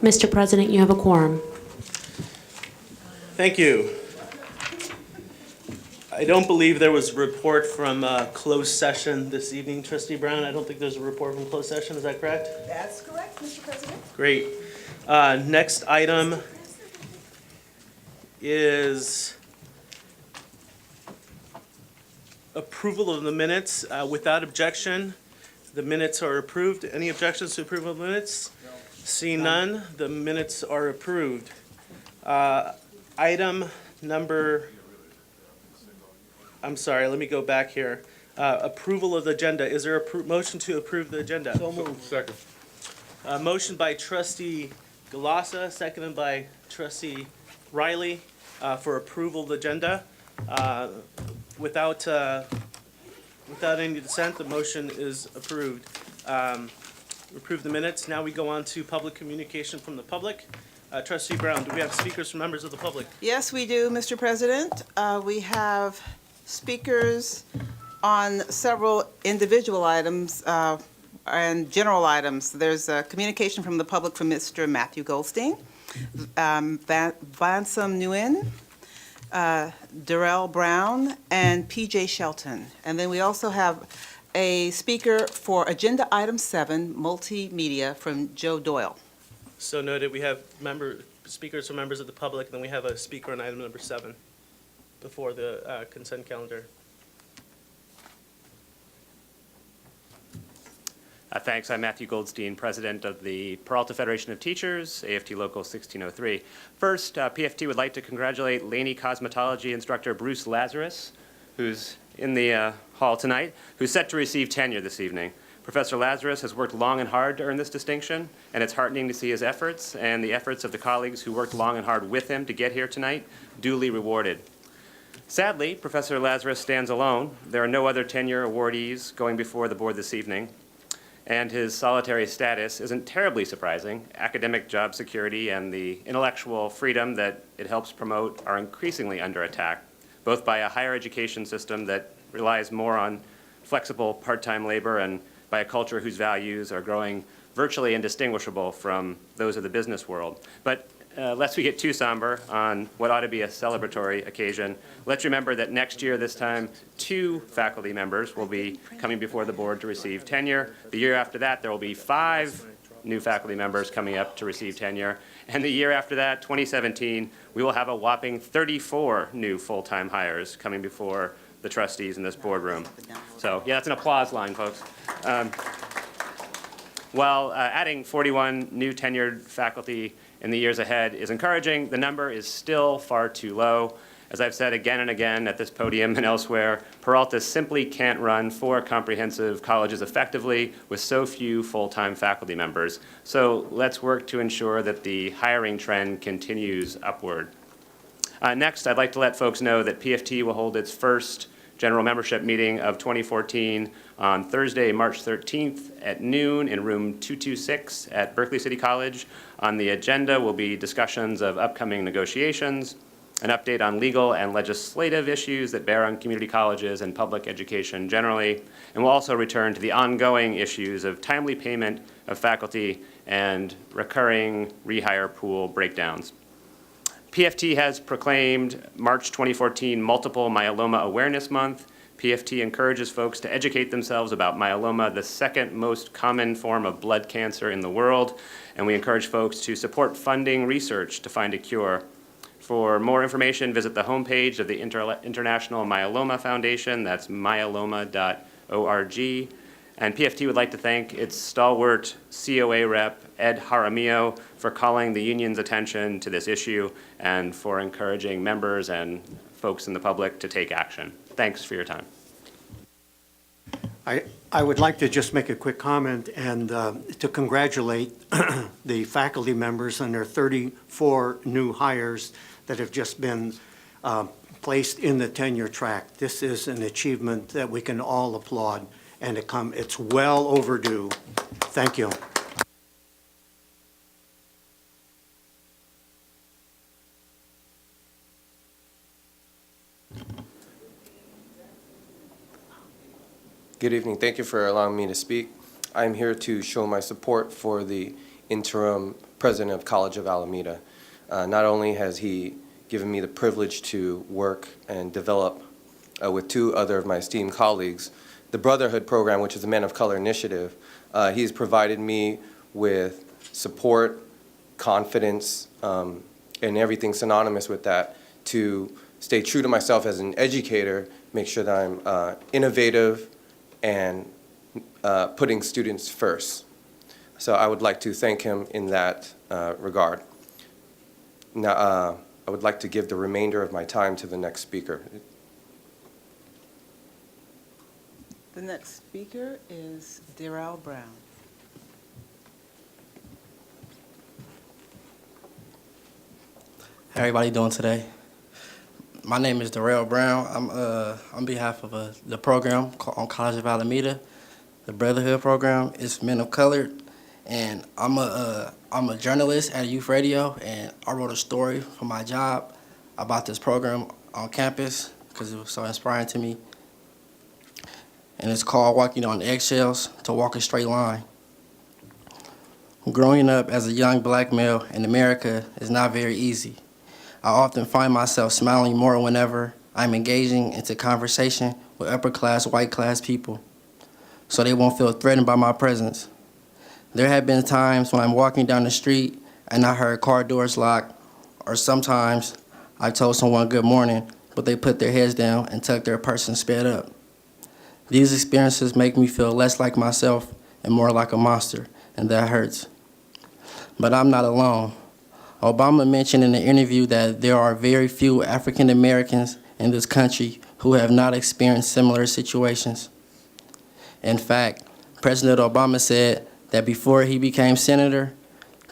Mr. President, you have a quorum. Thank you. I don't believe there was a report from closed session this evening, Trustee Brown. I don't think there's a report from closed session. Is that correct? That's correct, Mr. President. Great. Next item is approval of the minutes. Without objection, the minutes are approved. Any objections to approval of minutes? No. Seeing none, the minutes are approved. Item number, I'm sorry, let me go back here. Approval of the agenda. Is there a motion to approve the agenda? So moved. Second. Motion by Trustee Galassa, seconded by Trustee Riley for approval of the agenda. Without any dissent, the motion is approved. Approve the minutes. Now we go on to public communication from the public. Trustee Brown, do we have speakers from members of the public? Yes, we do, Mr. President. We have speakers on several individual items and general items. There's a communication from the public from Mr. Matthew Goldstein, Vansum Nguyen, Darrell Brown, and P.J. Shelton. And then we also have a speaker for Agenda Item 7, Multimedia, from Joe Doyle. So noted. We have speakers from members of the public, and then we have a speaker on item number 7 before the consent calendar. Thanks. I'm Matthew Goldstein, president of the Peralta Federation of Teachers, AFT Local 1603. First, PFT would like to congratulate Laney Cosmetology instructor Bruce Lazarus, who's in the hall tonight, who's set to receive tenure this evening. Professor Lazarus has worked long and hard to earn this distinction, and it's heartening to see his efforts and the efforts of the colleagues who worked long and hard with him to get here tonight duly rewarded. Sadly, Professor Lazarus stands alone. There are no other tenure awardees going before the board this evening, and his solitary status isn't terribly surprising. Academic job security and the intellectual freedom that it helps promote are increasingly under attack, both by a higher education system that relies more on flexible part-time labor and by a culture whose values are growing virtually indistinguishable from those of the business world. But lest we get too somber on what ought to be a celebratory occasion, let's remember that next year, this time, 2 faculty members will be coming before the board to receive tenure. The year after that, there will be 5 new faculty members coming up to receive tenure. And the year after that, 2017, we will have a whopping 34 new full-time hires coming before the trustees in this boardroom. So yeah, that's an applause line, folks. While adding 41 new tenured faculty in the years ahead is encouraging, the number is still far too low. As I've said again and again at this podium and elsewhere, Peralta simply can't run 4 comprehensive colleges effectively with so few full-time faculty members. So let's work to ensure that the hiring trend continues upward. Next, I'd like to let folks know that PFT will hold its first general membership meeting of 2014 on Thursday, March 13th at noon in room 226 at Berkeley City College. On the agenda will be discussions of upcoming negotiations, an update on legal and legislative issues that bear on community colleges and public education generally, and we'll also return to the ongoing issues of timely payment of faculty and recurring rehire pool breakdowns. PFT has proclaimed March 2014 Multiple Myeloma Awareness Month. PFT encourages folks to educate themselves about myeloma, the second most common form of blood cancer in the world, and we encourage folks to support funding research to find a cure. For more information, visit the homepage of the International Myeloma Foundation. That's myeloma.org. And PFT would like to thank its stalwart COA rep, Ed Jaramillo, for calling the union's attention to this issue and for encouraging members and folks in the public to take action. Thanks for your time. I would like to just make a quick comment and to congratulate the faculty members on their 34 new hires that have just been placed in the tenure track. This is an achievement that we can all applaud, and it's well overdue. Thank you. Good evening. Thank you for allowing me to speak. I'm here to show my support for the interim president of College of Alameda. Not only has he given me the privilege to work and develop with two other of my esteemed colleagues, the Brotherhood Program, which is a Men of Color initiative, he's provided me with support, confidence, and everything synonymous with that to stay true to myself as an educator, make sure that I'm innovative and putting students first. So I would like to thank him in that regard. Now, I would like to give the remainder of my time to the next speaker. The next speaker is Darrell Brown. How everybody doing today? My name is Darrell Brown. I'm on behalf of the program on College of Alameda, the Brotherhood program. It's Men of Color, and I'm a journalist at Youth Radio, and I wrote a story for my job about this program on campus because it was so inspiring to me. And it's called Walking on Eggshells to Walk a Straight Line. Growing up as a young black male in America is not very easy. I often find myself smiling more whenever I'm engaging into conversation with upper-class, white-class people, so they won't feel threatened by my presence. There have been times when I'm walking down the street and I heard car doors locked, or sometimes I told someone good morning, but they put their heads down and tucked their purse and sped up. These experiences make me feel less like myself and more like a monster, and that hurts. But I'm not alone. Obama mentioned in an interview that there are very few African Americans in this country who have not experienced similar situations. In fact, President Obama said that before he became senator,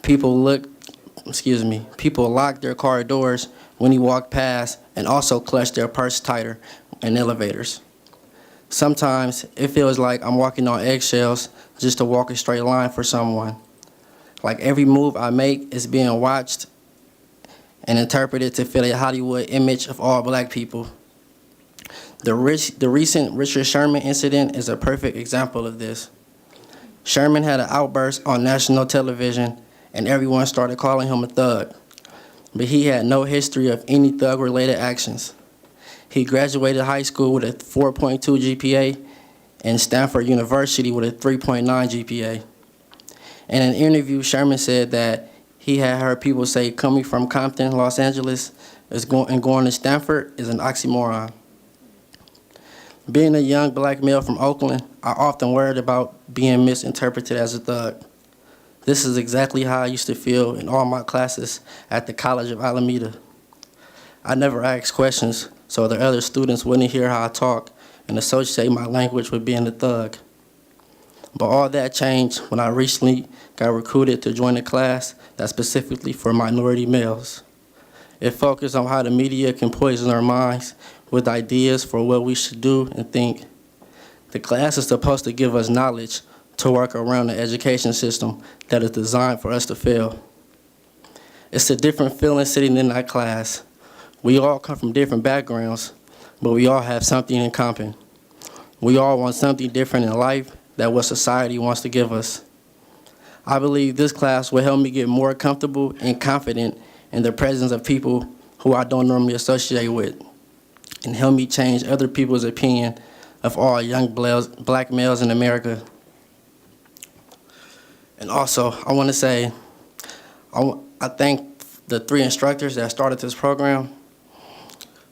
people locked their car doors when he walked past and also clutched their purse tighter in elevators. Sometimes it feels like I'm walking on eggshells just to walk a straight line for someone. Like every move I make is being watched and interpreted to fit a Hollywood image of all black people. The recent Richard Sherman incident is a perfect example of this. Sherman had an outburst on national television and everyone started calling him a thug. But he had no history of any thug-related actions. He graduated high school with a 4.2 GPA and Stanford University with a 3.9 GPA. In an interview, Sherman said that he had heard people say coming from Compton, Los Angeles, and going to Stanford is an oxymoron. Being a young black male from Oakland, I often worried about being misinterpreted as a thug. This is exactly how I used to feel in all my classes at the College of Alameda. I never asked questions, so the other students wouldn't hear how I talk and associate my language with being a thug. But all that changed when I recently got recruited to join a class that's specifically for minority males. It focused on how the media can poison our minds with ideas for what we should do and think. The class is supposed to give us knowledge to work around the education system that is designed for us to fail. It's a different feeling sitting in that class. We all come from different backgrounds, but we all have something in common. We all want something different in life than what society wants to give us. I believe this class will help me get more comfortable and confident in the presence of people who I don't normally associate with, and help me change other people's opinion of all young black males in America. And also, I want to say, I thank the 3 instructors that started this program,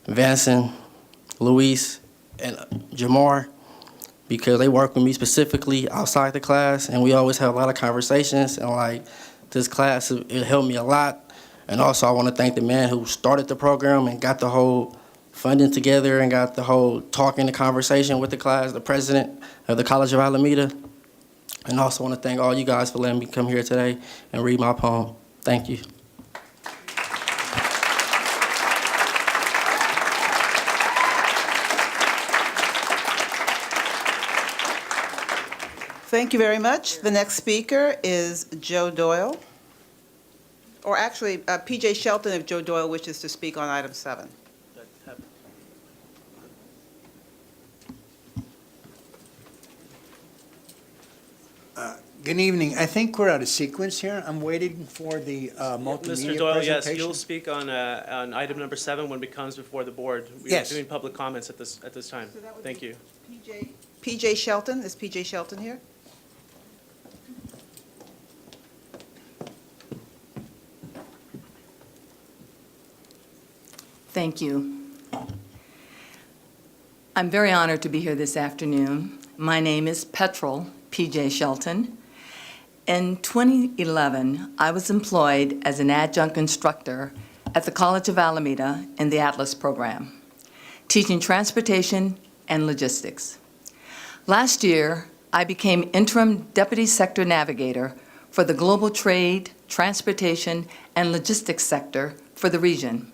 Vanson, Luis, and Jamar, because they work with me specifically outside the class, and we always have a lot of conversations, and like this class, it helped me a lot. And also I want to thank the man who started the program and got the whole funding together and got the whole talking, the conversation with the class, the president of the College of Alameda. And also want to thank all you guys for letting me come here today and read my poem. Thank you. Thank you very much. The next speaker is Joe Doyle. Or actually, P.J. Shelton if Joe Doyle wishes to speak on item 7. Good evening. I think we're out of sequence here. I'm waiting for the multimedia Mr. Doyle, yes, presentation. you'll speak on item number 7 when it comes before the board. We are Yes. doing public comments at this time. So that would Thank be you. PJ Shelton, is PJ Shelton here? Thank you. I'm very honored to be here this afternoon. My name is Petrel P.J. Shelton. In 2011, I was employed as an adjunct instructor at the College of Alameda in the Atlas program, teaching transportation and logistics. Last year, I became interim deputy sector navigator for the global trade, transportation, and logistics sector for the region.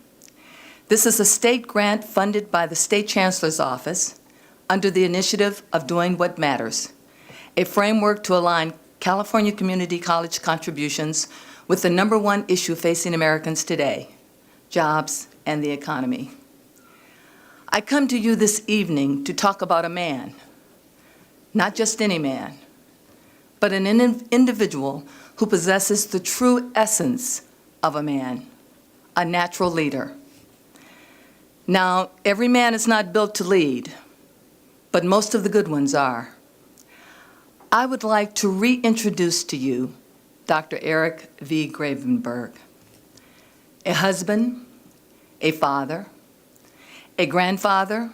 This is a state grant funded by the State Chancellor's Office under the initiative of Doing What Matters, a framework to align California community college contributions with the #1 issue facing Americans today, jobs and the economy. I come to you this evening to talk about a man, not just any man, but an individual who possesses the true essence of a man, a natural leader. Now, every man is not built to lead, but most of the good ones are. I would like to reintroduce to you Dr. Eric V. Gravenberg, a husband, a father, a grandfather,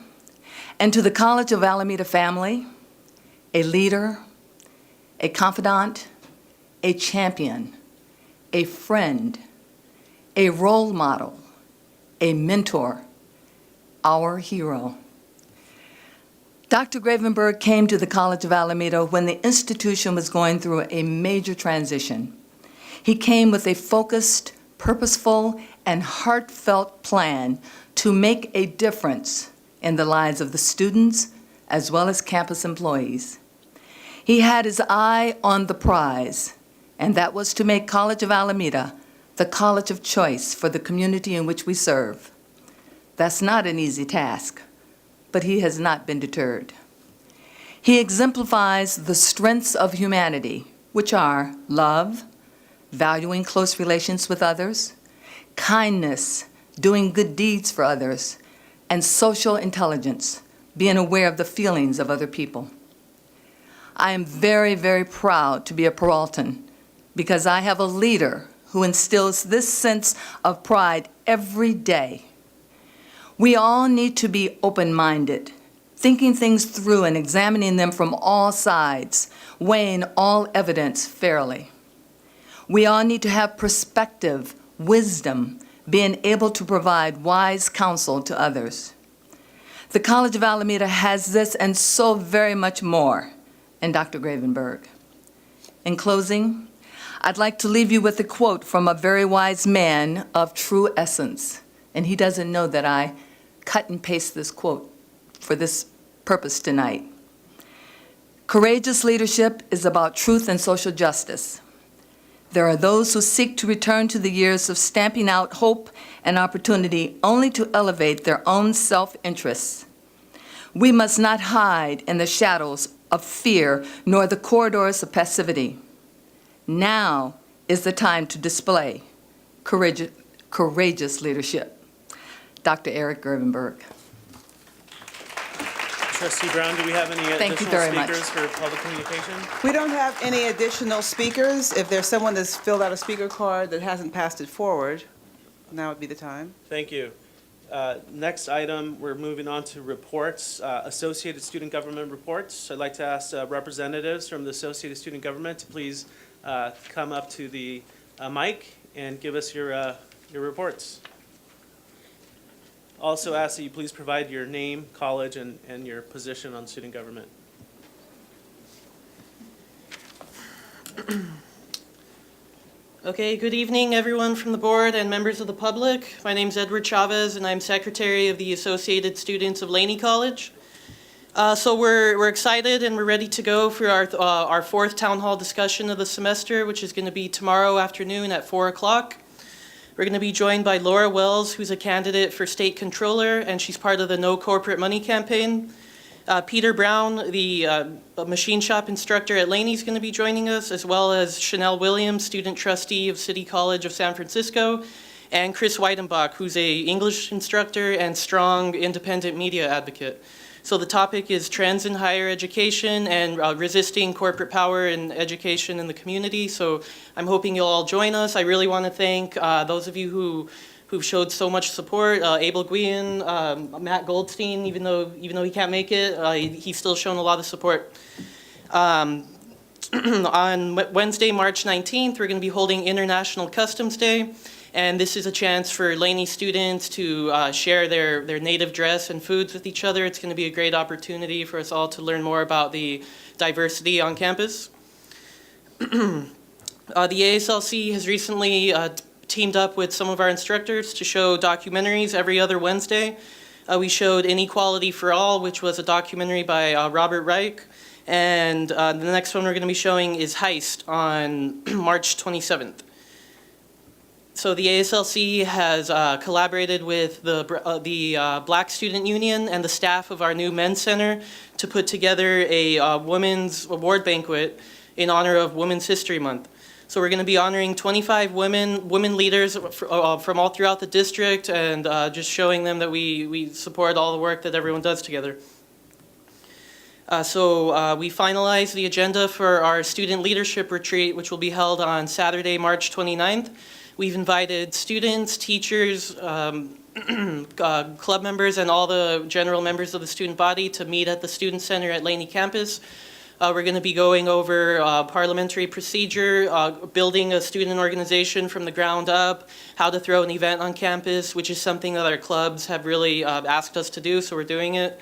and to the College of Alameda family, a leader, a confidant, a champion, a friend, a role model, a mentor, our hero. Dr. Gravenberg came to the College of Alameda when the institution was going through a major transition. He came with a focused, purposeful, and heartfelt plan to make a difference in the lives of the students as well as campus employees. He had his eye on the prize, and that was to make College of Alameda the college of choice for the community in which we serve. That's not an easy task, but he has not been deterred. He exemplifies the strengths of humanity, which are love, valuing close relations with others, kindness, doing good deeds for others, and social intelligence, being aware of the feelings of other people. I am very, very proud to be a Peraltan because I have a leader who instills this sense of pride every day. We all need to be open-minded, thinking things through and examining them from all sides, weighing all evidence fairly. We all need to have perspective, wisdom, being able to provide wise counsel to others. The College of Alameda has this and so very much more in Dr. Gravenberg. In closing, I'd like to leave you with a quote from a very wise man of true essence, and he doesn't know that I cut and paste this quote for this purpose tonight. Courageous leadership is about truth and social justice. There are those who seek to return to the years of stamping out hope and opportunity only to elevate their own self-interests. We must not hide in the shadows of fear nor the corridors of passivity. Now is the time to display courageous leadership. Dr. Eric Gravenberg. Trustee Brown, do we have any Thank you additional very much. speakers for public communication? We don't have any additional speakers. If there's someone that's filled out a speaker card that hasn't passed it forward, now would be the time. Thank you. Next item, we're moving on to reports, Associated Student Government reports. I'd like to ask representatives from the Associated Student Government to please come up to the mic and give us your reports. Also ask that you please provide your name, college, and your position on student government. Okay, good evening, everyone from the board and members of the public. My name's Edward Chavez, and I'm Secretary of the Associated Students of Laney College. So we're excited and we're ready to go for our fourth town hall discussion of the semester, which is going to be tomorrow afternoon at 4 o'clock. We're going to be joined by Laura Wells, who's a candidate for state controller, and she's part of the No Corporate Money campaign. Peter Brown, the machine shop instructor at Laney, is going to be joining us, as well as Chanel Williams, student trustee of City College of San Francisco, and Chris Weidenbach, who's a English instructor and strong independent media advocate. So the topic is trends in higher education and resisting corporate power in education in the community. So I'm hoping you'll all join us. I really want to thank those of you who've showed so much support. Abel Guillen, Matt Goldstein, even though he can't make it, he's still shown a lot of support. On Wednesday, March 19th, we're going to be holding International Customs Day. And this is a chance for Laney students to share their native dress and foods with each other. It's going to be a great opportunity for us all to learn more about the diversity on campus. The ASLC has recently teamed up with some of our instructors to show documentaries every other Wednesday. We showed Inequality for All, which was a documentary by Robert Reich. And the next one we're going to be showing is Heist on March 27th. So the ASLC has collaborated with the Black Student Union and the staff of our new Men's Center to put together a women's award banquet in honor of Women's History Month. So we're going to be honoring 25 women leaders from all throughout the district, and just showing them that we support all the work that everyone does together. So we finalized the agenda for our student leadership retreat, which will be held on Saturday, March 29th. We've invited students, teachers, club members, and all the general members of the student body to meet at the Student Center at Laney campus. We're going to be going over parliamentary procedure, building a student organization from the ground up, how to throw an event on campus, which is something that our clubs have really asked us to do, so we're doing it.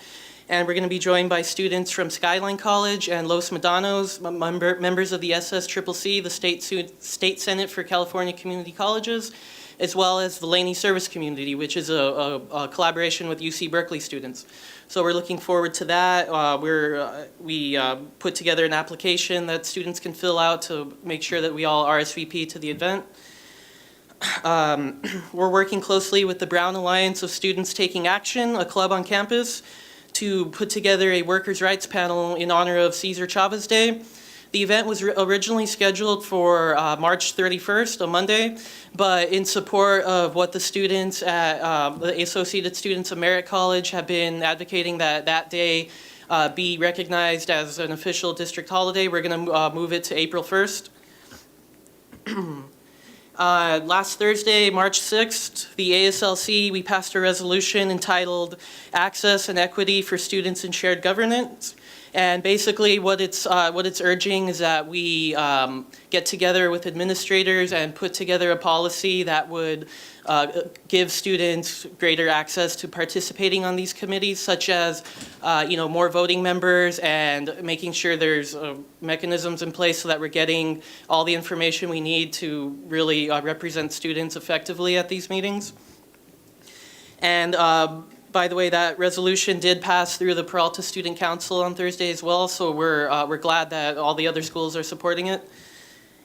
And we're going to be joined by students from Skyline College and Los Medanos, members of the SSCCC, the State Senate for California Community Colleges, as well as the Laney Service Community, which is a collaboration with UC Berkeley students. So we're looking forward to that. We put together an application that students can fill out to make sure that we all RSVP to the event. We're working closely with the Brown Alliance of Students Taking Action, a club on campus, to put together a workers' rights panel in honor of Cesar Chavez Day. The event was originally scheduled for March 31st, a Monday, but in support of what the students at the Associated Students of Merritt College have been advocating that day be recognized as an official district holiday, we're going to move it to April 1st. Last Thursday, March 6th, the ASLC, we passed a resolution entitled Access and Equity for Students in Shared Governance. And basically what it's urging is that we get together with administrators and put together a policy that would give students greater access to participating on these committees, such as more voting members and making sure there's mechanisms in place so that we're getting all the information we need to really represent students effectively at these meetings. And by the way, that resolution did pass through the Peralta Student Council on Thursday as well, so we're glad that all the other schools are supporting it.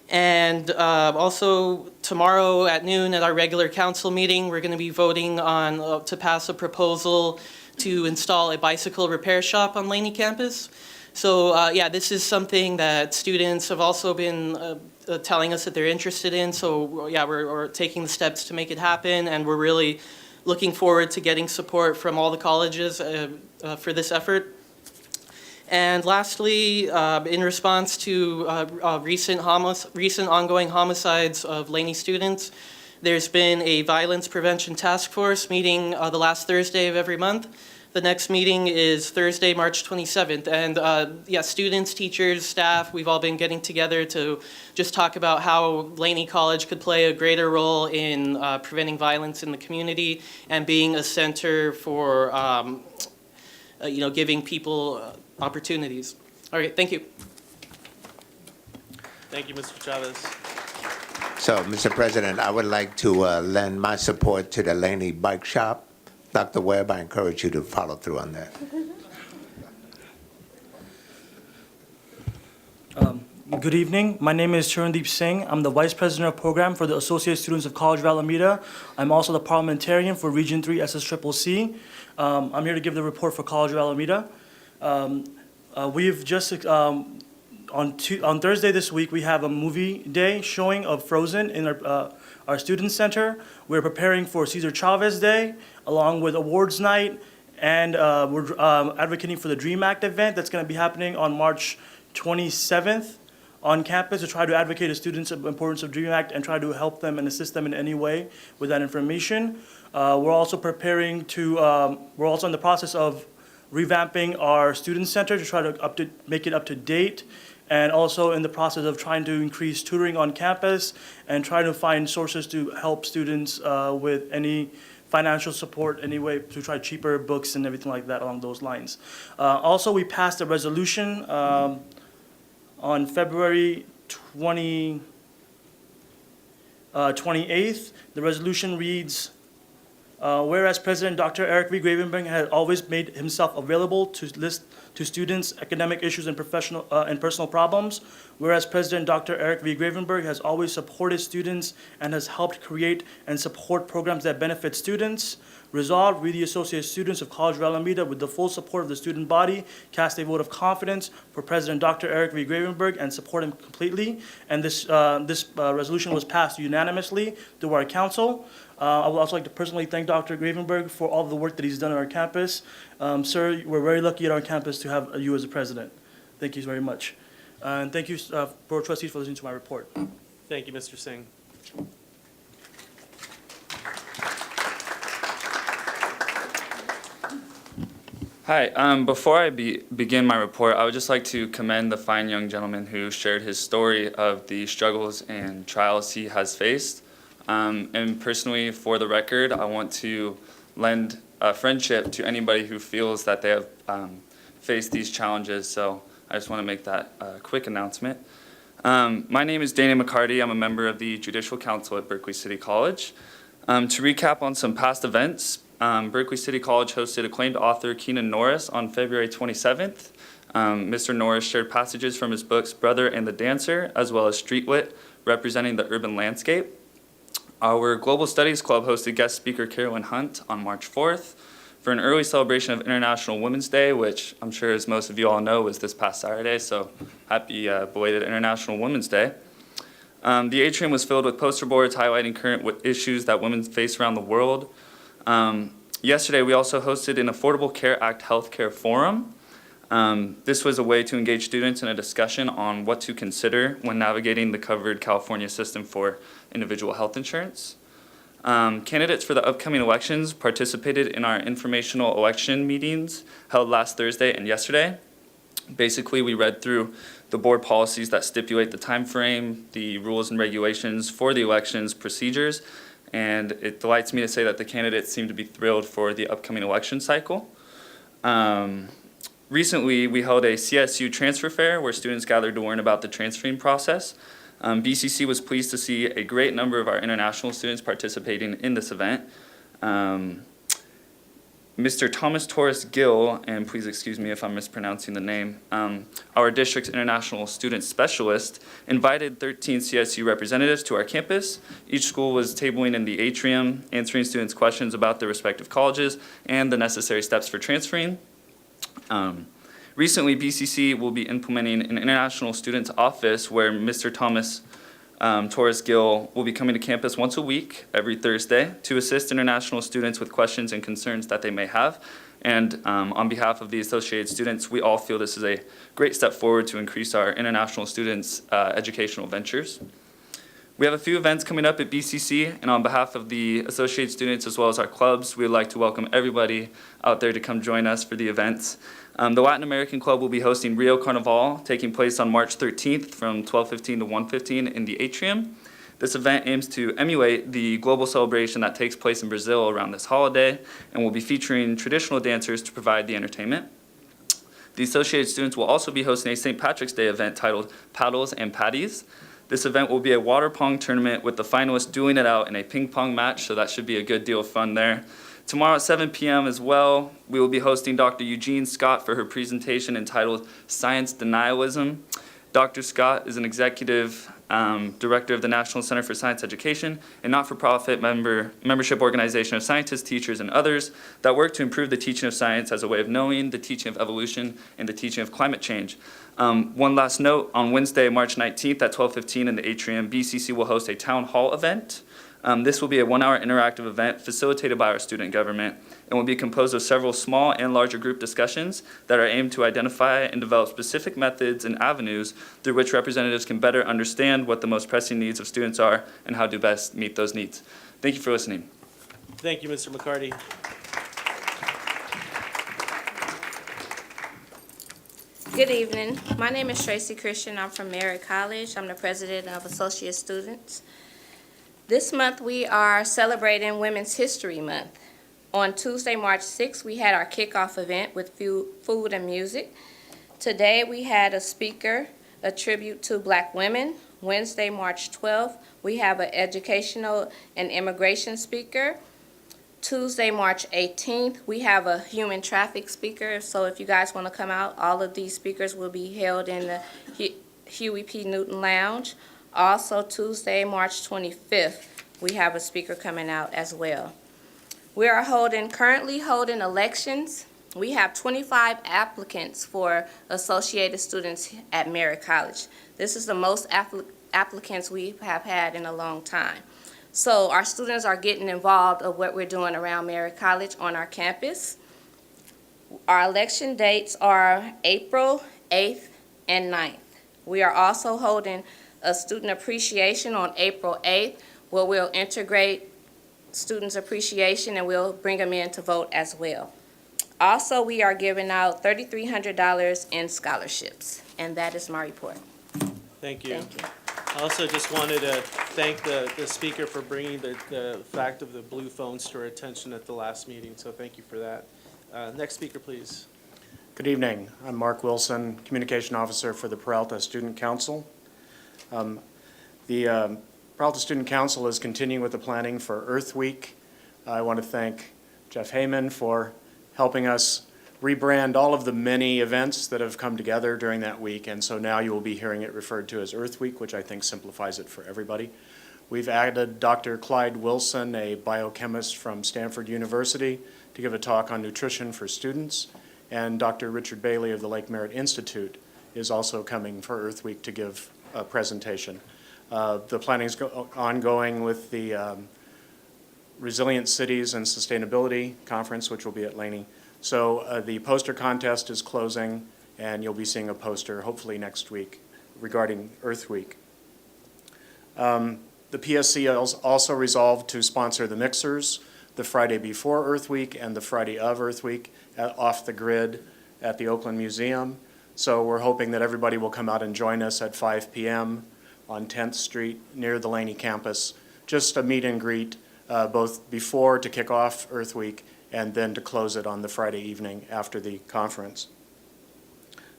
And also tomorrow at noon at our regular council meeting, we're going to be voting on to pass a proposal to install a bicycle repair shop on Laney campus. So yeah, this is something that students have also been telling us that they're interested in. So yeah, we're taking the steps to make it happen, and we're really looking forward to getting support from all the colleges for this effort. And lastly, in response to recent ongoing homicides of Laney students, there's been a violence prevention task force meeting the last Thursday of every month. The next meeting is Thursday, March 27th. And yeah, students, teachers, staff, we've all been getting together to just talk about how Laney College could play a greater role in preventing violence in the community and being a center for giving people opportunities. All right, thank you. Thank you, Mr. Chavez. So, Mr. President, I would like to lend my support to the Laney Bike Shop. Dr. Webb, I encourage you to follow through on that. Good evening. My name is Charandeep Singh. I'm the Vice President of Program for the Associated Students of College of Alameda. I'm also the parliamentarian for Region 3 SSCCC. I'm here to give the report for College of Alameda. We've just, on Thursday this week, we have a movie day showing of Frozen in our student center. We're preparing for Cesar Chavez Day, along with awards night, and we're advocating for the DREAM Act event that's going to be happening on March 27th on campus to try to advocate to students of the importance of DREAM Act and try to help them and assist them in any way with that information. We're also preparing to, we're also in the process of revamping our student center to try to make it up to date, and also in the process of trying to increase tutoring on campus and trying to find sources to help students with any financial support anyway, to try cheaper books and everything like that along those lines. Also, we passed a resolution on February 28th. The resolution reads, whereas President Dr. Eric V. Gravenberg has always made himself available to list to students academic issues and professional and personal problems, whereas President Dr. Eric V. Gravenberg has always supported students and has helped create and support programs that benefit students. Resolved, we, the Associated Students of College of Alameda, with the full support of the student body, cast a vote of confidence for President Dr. Eric V. Gravenberg and support him completely. And this resolution was passed unanimously through our council. I would also like to personally thank Dr. Gravenberg for all of the work that he's done on our campus. Sir, we're very lucky at our campus to have you as a president. Thank you very much. And thank you, Board of Trustees, for listening to my report. Thank you, Mr. Singh. Hi, before I begin my report, I would just like to commend the fine young gentleman who shared his story of the struggles and trials he has faced. And personally, for the record, I want to lend a friendship to anybody who feels that they have faced these challenges. So I just want to make that quick announcement. My name is Dana McCarty. I'm a member of the Judicial Council at Berkeley City College. To recap on some past events, Berkeley City College hosted acclaimed author Keenan Norris on February 27th. Mr. Norris shared passages from his books Brother and the Dancer, as well as Street Wit, representing the urban landscape. Our Global Studies Club hosted guest speaker Carolyn Hunt on March 4th for an early celebration of International Women's Day, which I'm sure, as most of you all know, was this past Saturday, so happy belated International Women's Day. The atrium was filled with poster boards highlighting current issues that women face around the world. Yesterday, we also hosted an Affordable Care Act Healthcare Forum. This was a way to engage students in a discussion on what to consider when navigating the covered California system for individual health insurance. Candidates for the upcoming elections participated in our informational election meetings held last Thursday and yesterday. Basically, we read through the board policies that stipulate the time frame, the rules and regulations for the elections procedures, and it delights me to say that the candidates seem to be thrilled for the upcoming election cycle. Recently, we held a CSU transfer fair where students gathered to learn about the transferring process. BCC was pleased to see a great number of our international students participating in this event. Mr. Thomas Torres Gill, and please excuse me if I'm mispronouncing the name, our district's international student specialist, invited 13 CSU representatives to our campus. Each school was tabling in the atrium, answering students' questions about their respective colleges and the necessary steps for transferring. Recently, BCC will be implementing an international students office where Mr. Thomas Torres Gill will be coming to campus once a week, every Thursday, to assist international students with questions and concerns that they may have. And on behalf of the associated students, we all feel this is a great step forward to increase our international students' educational ventures. We have a few events coming up at BCC, and on behalf of the associated students as well as our clubs, we would like to welcome everybody out there to come join us for the events. The Latin American Club will be hosting Rio Carnival, taking place on March 13th from 12:15 to 1:15 in the atrium. This event aims to emulate the global celebration that takes place in Brazil around this holiday and will be featuring traditional dancers to provide the entertainment. The associated students will also be hosting a St. Patrick's Day event titled Paddles and Patties. This event will be a water pong tournament with the finalists dueling it out in a ping pong match, so that should be a good deal of fun there. Tomorrow at 7 p.m. as well, we will be hosting Dr. Eugene Scott for her presentation entitled Science Denialism. Dr. Scott is an executive director of the National Center for Science Education, a not-for-profit membership organization of scientists, teachers, and others that work to improve the teaching of science as a way of knowing, the teaching of evolution, and the teaching of climate change. One last note, on Wednesday, March 19th at 12:15 in the atrium, BCC will host a town hall event. This will be a 1-hour interactive event facilitated by our student government and will be composed of several small and larger group discussions that are aimed to identify and develop specific methods and avenues through which representatives can better understand what the most pressing needs of students are and how to best meet those needs. Thank you for listening. Thank you, Mr. McCarty. Good evening. My name is Tracy Christian. I'm from Merritt College. I'm the president of Associate Students. This month we are celebrating Women's History Month. On Tuesday, March 6th, we had our kickoff event with food and music. Today we had a speaker, a tribute to Black women. Wednesday, March 12th, we have an educational and immigration speaker. Tuesday, March 18th, we have a human traffic speaker. So if you guys want to come out, all of these speakers will be held in the Huey P. Newton Lounge. Also, Tuesday, March 25th, we have a speaker coming out as well. We are currently holding elections. We have 25 applicants for associated students at Merritt College. This is the most applicants we have had in a long time. So our students are getting involved of what we're doing around Merritt College on our campus. Our election dates are April 8th and 9th. We are also holding a student appreciation on April 8th, where we'll integrate students' appreciation and we'll bring them in to vote as well. Also, we are giving out $3,300 in scholarships, and that is my report. Thank you. Thank you. I also just wanted to thank the speaker for bringing the fact of the blue phones to our attention at the last meeting, so thank you for that. Next speaker, please. Good evening. I'm Mark Wilson, Communication Officer for the Peralta Student Council. The Peralta Student Council is continuing with the planning for Earth Week. I want to thank Jeff Heyman for helping us rebrand all of the many events that have come together during that week, and so now you will be hearing it referred to as Earth Week, which I think simplifies it for everybody. We've added Dr. Clyde Wilson, a biochemist from Stanford University, to give a talk on nutrition for students, and Dr. Richard Bailey of the Lake Merritt Institute is also coming for Earth Week to give a presentation. The planning is ongoing with the Resilient Cities and Sustainability Conference, which will be at Laney. So the poster contest is closing, and you'll be seeing a poster hopefully next week regarding Earth Week. The PSC also resolved to sponsor the mixers the Friday before Earth Week and the Friday of Earth Week off the grid at the Oakland Museum. So we're hoping that everybody will come out and join us at 5 p.m. on 10th Street near the Laney campus. Just a meet and greet both before to kick off Earth Week and then to close it on the Friday evening after the conference.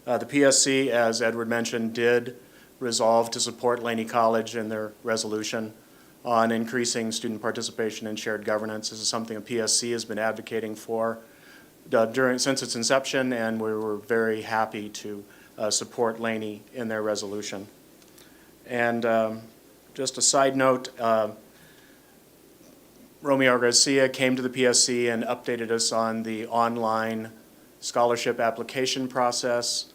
The PSC, as Edward mentioned, did resolve to support Laney College in their resolution on increasing student participation in shared governance. This is something the PSC has been advocating for since its inception, and we were very happy to support Laney in their resolution. And just a side note, Romeo Garcia came to the PSC and updated us on the online scholarship application process,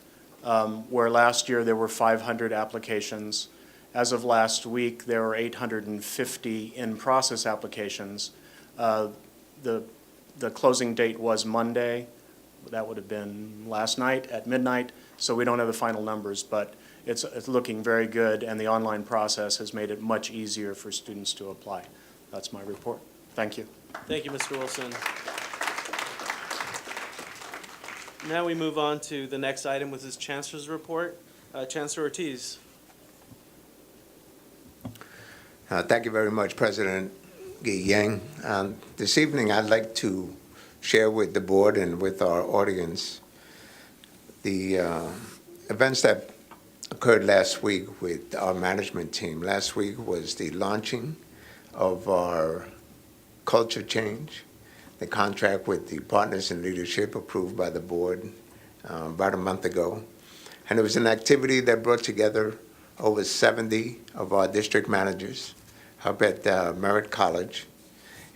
where last year there were 500 applications. As of last week, there were 850 in-process applications. The closing date was Monday. That would have been last night at midnight, so we don't have the final numbers, but it's looking very good, and the online process has made it much easier for students to apply. That's my report. Thank you. Thank you, Mr. Wilson. Now we move on to the next item, which is Chancellor's report. Chancellor Ortiz. Thank you very much, President Yang. This evening, I'd like to share with the board and with our audience the events that occurred last week with our management team. Last week was the launching of our culture change, the contract with the Partners in Leadership approved by the board about a month ago. And it was an activity that brought together over 70 of our district managers up at Merritt College.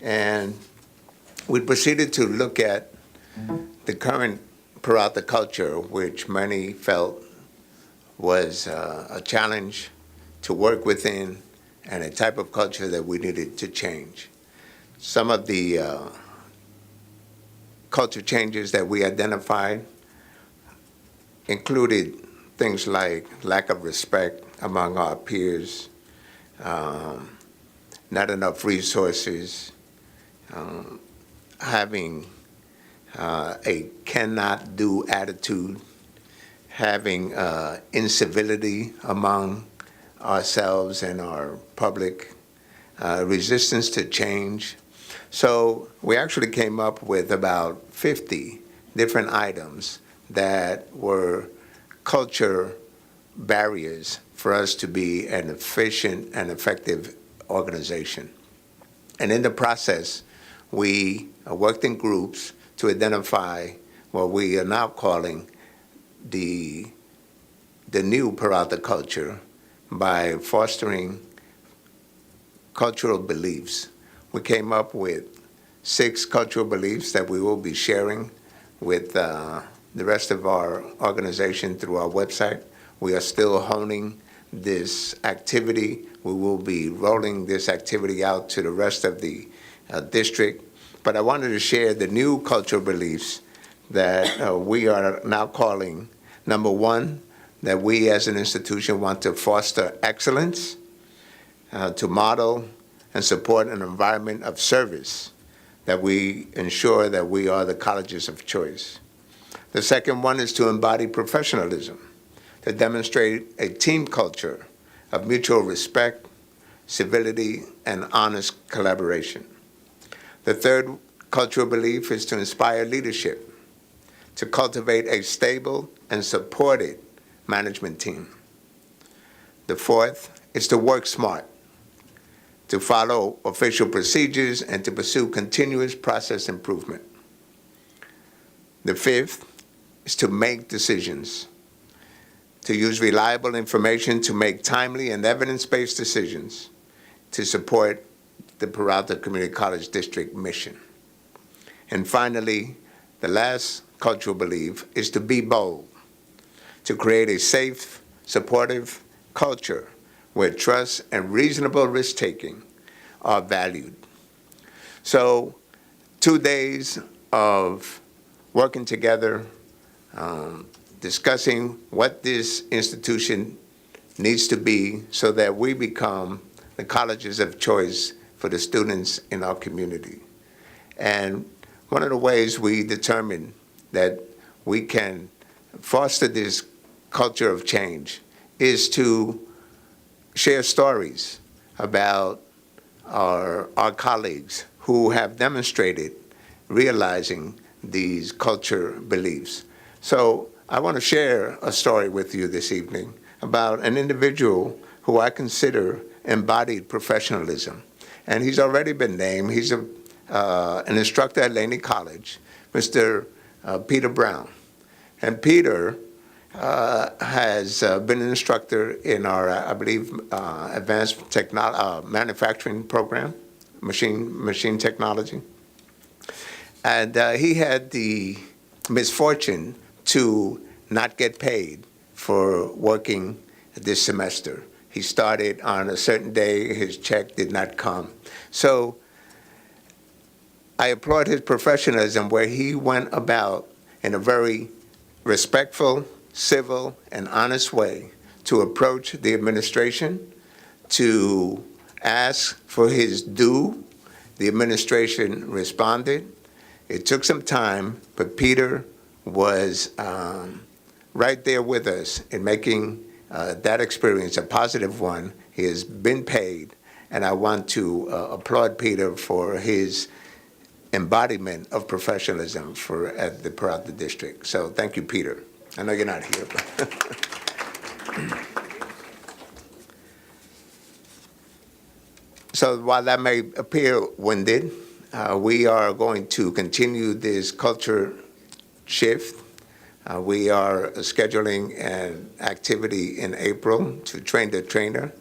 And we proceeded to look at the current Peralta culture, which many felt was a challenge to work within and a type of culture that we needed to change. Some of the culture changes that we identified included things like lack of respect among our peers, not enough resources, having a cannot do attitude, having incivility among ourselves and our public, resistance to change. So we actually came up with about 50 different items that were culture barriers for us to be an efficient and effective organization. And in the process, we worked in groups to identify what we are now calling the new Peralta culture by fostering cultural beliefs. We came up with 6 cultural beliefs that we will be sharing with the rest of our organization through our website. We are still honing this activity. We will be rolling this activity out to the rest of the district. But I wanted to share the new cultural beliefs that we are now calling, number 1, that we as an institution want to foster excellence, to model and support an environment of service, that we ensure that we are the colleges of choice. The second one is to embody professionalism, to demonstrate a team culture of mutual respect, civility, and honest collaboration. The third cultural belief is to inspire leadership, to cultivate a stable and supported management team. The fourth is to work smart, to follow official procedures, and to pursue continuous process improvement. The fifth is to make decisions, to use reliable information to make timely and evidence-based decisions to support the Peralta Community College District mission. And finally, the last cultural belief is to be bold, to create a safe, supportive culture where trust and reasonable risk-taking are valued. So 2 days of working together, discussing what this institution needs to be so that we become the colleges of choice for the students in our community. And one of the ways we determined that we can foster this culture of change is to share stories about our colleagues who have demonstrated realizing these culture beliefs. So I want to share a story with you this evening about an individual who I consider embodied professionalism. And he's already been named. He's an instructor at Laney College, Mr. Peter Brown. And Peter has been an instructor in our, I believe, advanced manufacturing program, machine technology. And he had the misfortune to not get paid for working this semester. He started on a certain day, his check did not come. So I applaud his professionalism where he went about in a very respectful, civil, and honest way to approach the administration, to ask for his due. The administration responded. It took some time, but Peter was right there with us in making that experience a positive one. He has been paid, and I want to applaud Peter for his embodiment of professionalism at the Peralta District. So thank you, Peter. I know you're not here. So while that may appear winded, we are going to continue this culture shift We are scheduling an activity in April to train the trainer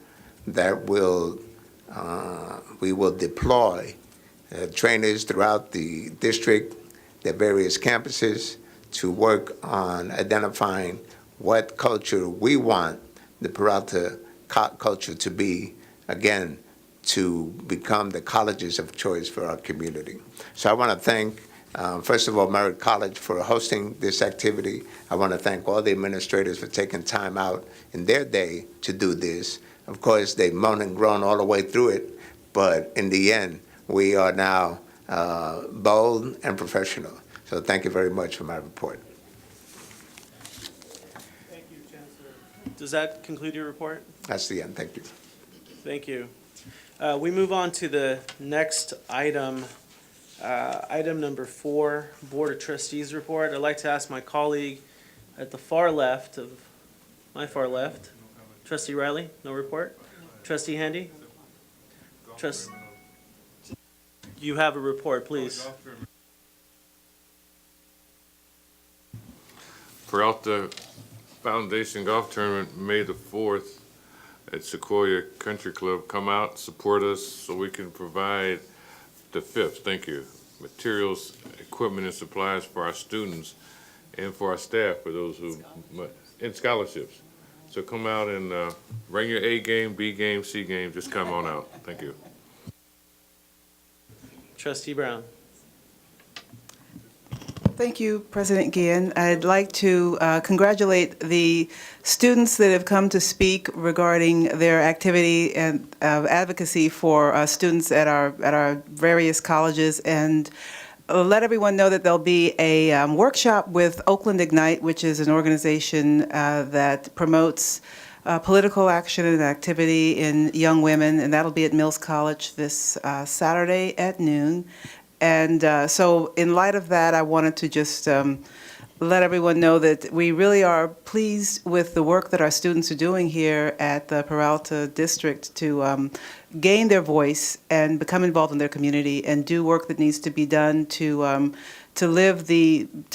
that we will deploy trainers throughout the district, the various campuses, to work on identifying what culture we want the Peralta culture to be, again, to become the colleges of choice for our community. So I want to thank, first of all, Merritt College for hosting this activity. I want to thank all the administrators for taking time out in their day to do this. Of course, they moaned and groaned all the way through it, but in the end, we are now bold and professional. So thank you very much for my report. Thank you, Chancellor. Does that conclude your report? That's the end. Thank you. Thank you. We move on to the next item, item number 4, Board of Trustees report. I'd like to ask my colleague at the far left of my far left, Trustee Riley, no report. Trustee Handy? You have a report, please. Peralta Foundation Golf Tournament, May the 4th at Sequoia Country Club. Come out, support us so we can provide the 5th, thank you, materials, equipment, and supplies for our students and for our staff, for those who, and scholarships. So come out and bring your A game, B game, C game, just come on out. Thank you. Trustee Brown. Thank you, President Guillen. I'd like to congratulate the students that have come to speak regarding their activity and advocacy for students at our various colleges, and let everyone know that there'll be a workshop with Oakland Ignite, which is an organization that promotes political action and activity in young women, and that'll be at Mills College this Saturday at noon. And so in light of that, I wanted to just let everyone know that we really are pleased with the work that our students are doing here at the Peralta District to gain their voice and become involved in their community and do work that needs to be done to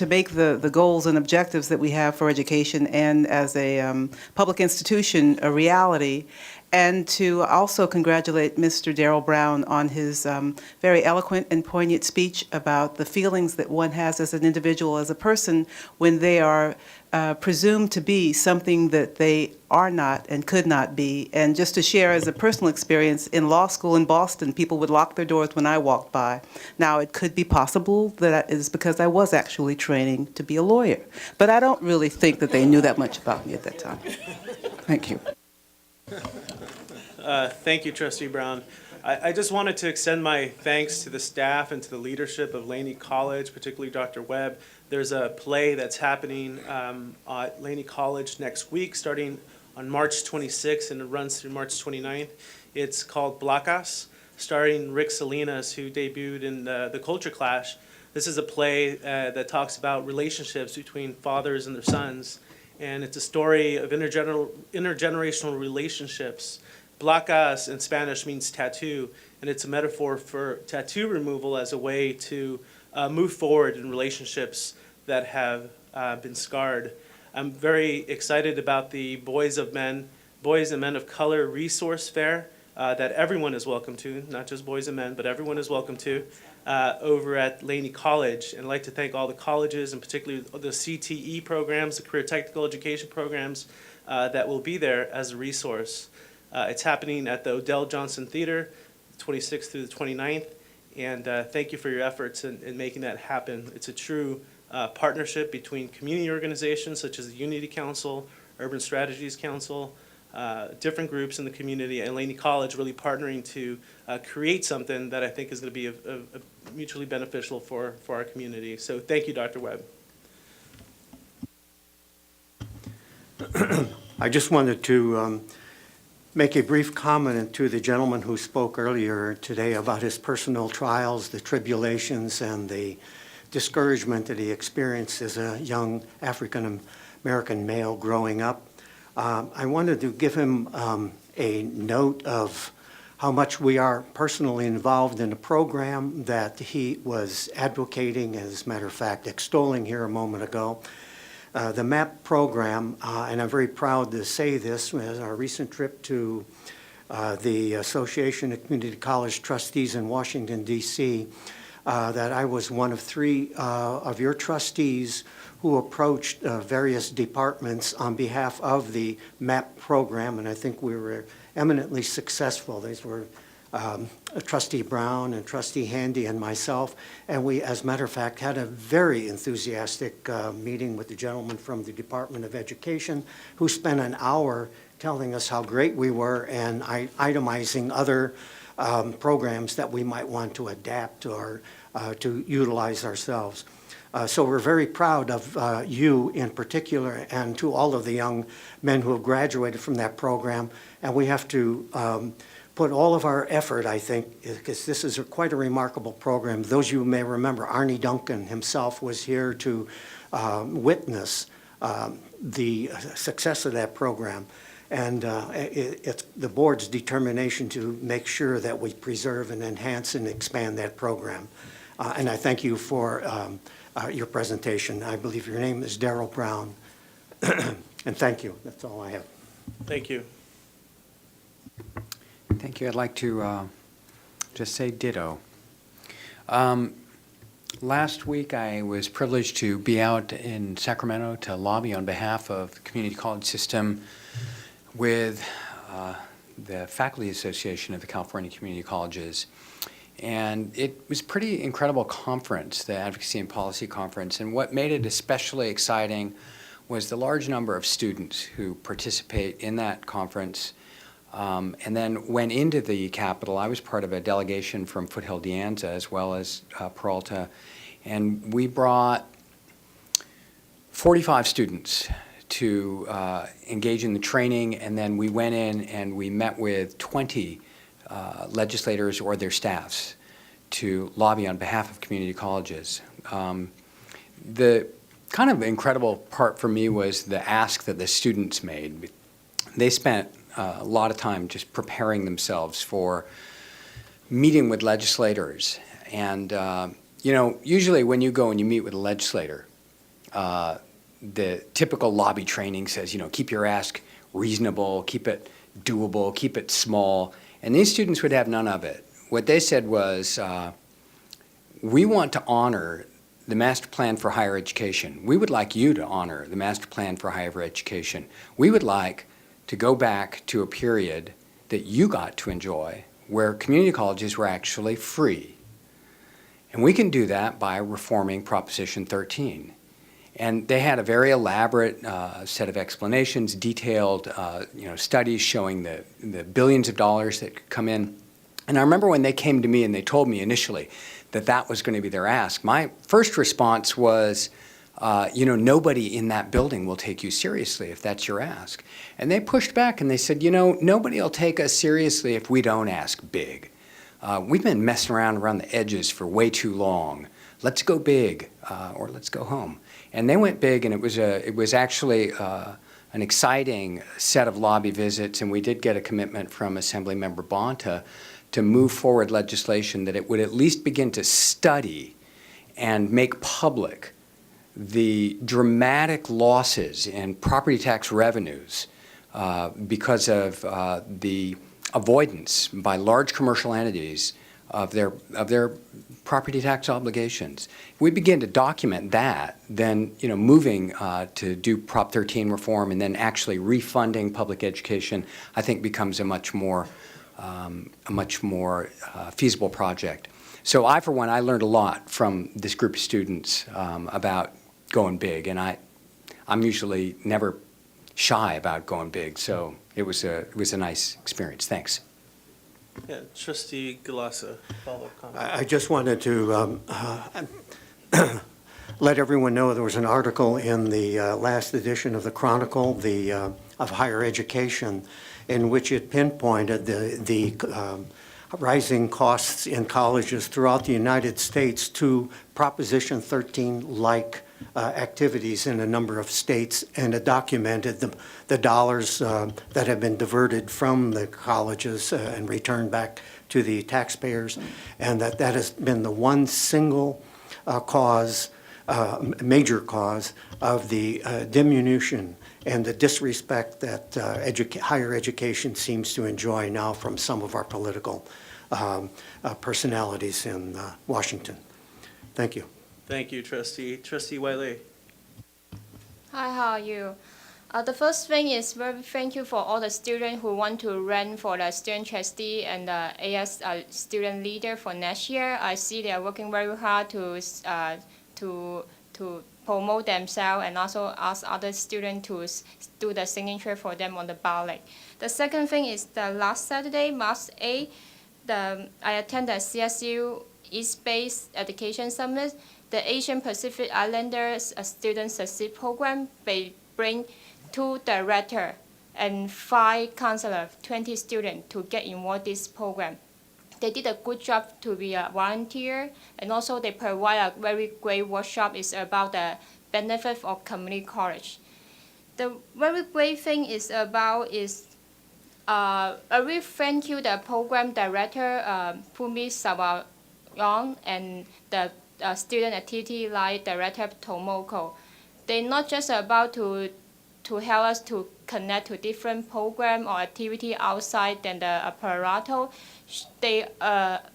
make the goals and objectives that we have for education and as a public institution a reality. And to also congratulate Mr. Darrell Brown on his very eloquent and poignant speech about the feelings that one has as an individual, as a person, when they are presumed to be something that they are not and could not be. And just to share as a personal experience, in law school in Boston, people would lock their doors when I walked by. Now, it could be possible that it is because I was actually training to be a lawyer. But I don't really think that they knew that much about me at that time. Thank you. Thank you, Trustee Brown. I just wanted to extend my thanks to the staff and to the leadership of Laney College, particularly Dr. Webb. There's a play that's happening at Laney College next week, starting on March 26th, and it runs through March 29th. It's called Blacas, starring Rick Salinas, who debuted in the Culture Clash. This is a play that talks about relationships between fathers and their sons, and it's a story of intergenerational relationships. Blacas in Spanish means tattoo, and it's a metaphor for tattoo removal as a way to move forward in relationships that have been scarred. I'm very excited about the Boys and Men of Color Resource Fair that everyone is welcome to, not just boys and men, but everyone is welcome to, over at Laney College. And I'd like to thank all the colleges, and particularly the CTE programs, the Career Technical Education programs that will be there as a resource. It's happening at the Odell Johnson Theater, 26th through the 29th, and thank you for your efforts in making that happen. It's a true partnership between community organizations such as the Unity Council, Urban Strategies Council, different groups in the community, and Laney College really partnering to create something that I think is going to be mutually beneficial for our community. So thank you, Dr. Webb. I just wanted to make a brief comment to the gentleman who spoke earlier today about his personal trials, the tribulations, and the discouragement that he experienced as a young African-American male growing up. I wanted to give him a note of how much we are personally involved in a program that he was advocating, as a matter of fact, extolling here a moment ago. The MAP program, and I'm very proud to say this, was our recent trip to the Association of Community College Trustees in Washington, D.C., that I was one of 3 of your trustees who approached various departments on behalf of the MAP program, and I think we were eminently successful. These were Trustee Brown and Trustee Handy and myself, and we, as a matter of fact, had a very enthusiastic meeting with the gentleman from the Department of Education who spent an hour telling us how great we were and itemizing other programs that we might want to adapt or to utilize ourselves. So we're very proud of you in particular and to all of the young men who have graduated from that program. And we have to put all of our effort, I think, because this is quite a remarkable program. Those of you who may remember, Arnie Duncan himself was here to witness the success of that program. And it's the board's determination to make sure that we preserve and enhance and expand that program. And I thank you for your presentation. I believe your name is Darrell Brown. And thank you. That's all I have. Thank you. Thank you. I'd like to just say ditto. Last week, I was privileged to be out in Sacramento to lobby on behalf of the community college system with the Faculty Association of the California Community Colleges. And it was a pretty incredible conference, the Advocacy and Policy Conference. And what made it especially exciting was the large number of students who participate in that conference. And then went into the Capitol. I was part of a delegation from Foothill De Anza as well as Peralta. And we brought 45 students to engage in the training, and then we went in and we met with 20 legislators or their staffs to lobby on behalf of community colleges. The kind of incredible part for me was the ask that the students made. They spent a lot of time just preparing themselves for meeting with legislators. And, you know, usually when you go and you meet with a legislator, the typical lobby training says, you know, keep your ask reasonable, keep it doable, keep it small. And these students would have none of it. What they said was, we want to honor the Master Plan for Higher Education. We would like you to honor the Master Plan for Higher Education. We would like to go back to a period that you got to enjoy where community colleges were actually free. And we can do that by reforming Proposition 13. And they had a very elaborate set of explanations, detailed studies showing the billions of dollars that could come in. And I remember when they came to me and they told me initially that that was going to be their ask, my first response was, nobody in that building will take you seriously if that's your ask. And they pushed back and they said, nobody will take us seriously if we don't ask big. We've been messing around the edges for way too long. Let's go big, or let's go home. And they went big, and it was actually an exciting set of lobby visits, and we did get a commitment from Assemblymember Bonta to move forward legislation that it would at least begin to study and make public the dramatic losses in property tax revenues because of the avoidance by large commercial entities of their property tax obligations. If we begin to document that, then moving to do Prop 13 reform and then actually refunding public education, I think becomes a much more feasible project. So I, for one, I learned a lot from this group of students about going big, and I'm usually never shy about going big. So it was a nice experience. Thanks. Yeah, Trustee Galassa, follow-up comment. I just wanted to let everyone know there was an article in the last edition of the Chronicle of Higher Education in which it pinpointed the rising costs in colleges throughout the United States to Proposition 13-like activities in a number of states, and it documented the dollars that have been diverted from the colleges and returned back to the taxpayers, and that has been the one single cause major cause of the diminution and the disrespect that higher education seems to enjoy now from some of our political personalities in Washington. Thank you. Thank you, Trustee. Trustee Wiley. Hi, how are you? The first thing is very thank you for all the students who want to run for the student trustee and the AS student leader for next year. I see they are working very hard to promote themselves and also ask other students to do the signature for them on the ballot. The second thing is the last Saturday, March 8th, I attended the CSU East-Based Education Summit. The Asian Pacific Islanders Student Succeed Program. They bring 2 directors and 5 counselors, 20 students to get involved in this program. They did a good job to be a volunteer, and also they provide a very great workshop. It's about the benefit of community college. The very great thing is I really thank you the program director Pumi Sawayon and the student activity line director Tomoko. They're not just about to help us to connect to different program or activity outside than the apparatus. They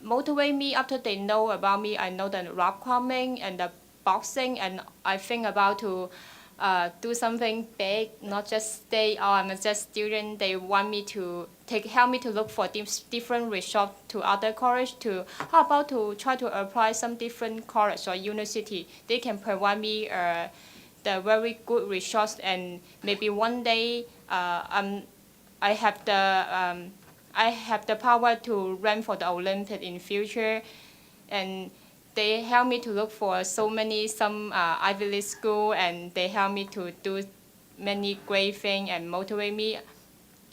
motivate me after they know about me. I know the rock climbing and the boxing, and I think about to do something big, not just stay, oh, I'm just student. They want me to help me to look for different resources to other college to, how about to try to apply some different college or university. They can provide me the very good resource, and maybe one day I have the power to run for the Olympic in future, and they help me to look for some Ivy League school, and they help me to do many great things and motivate me.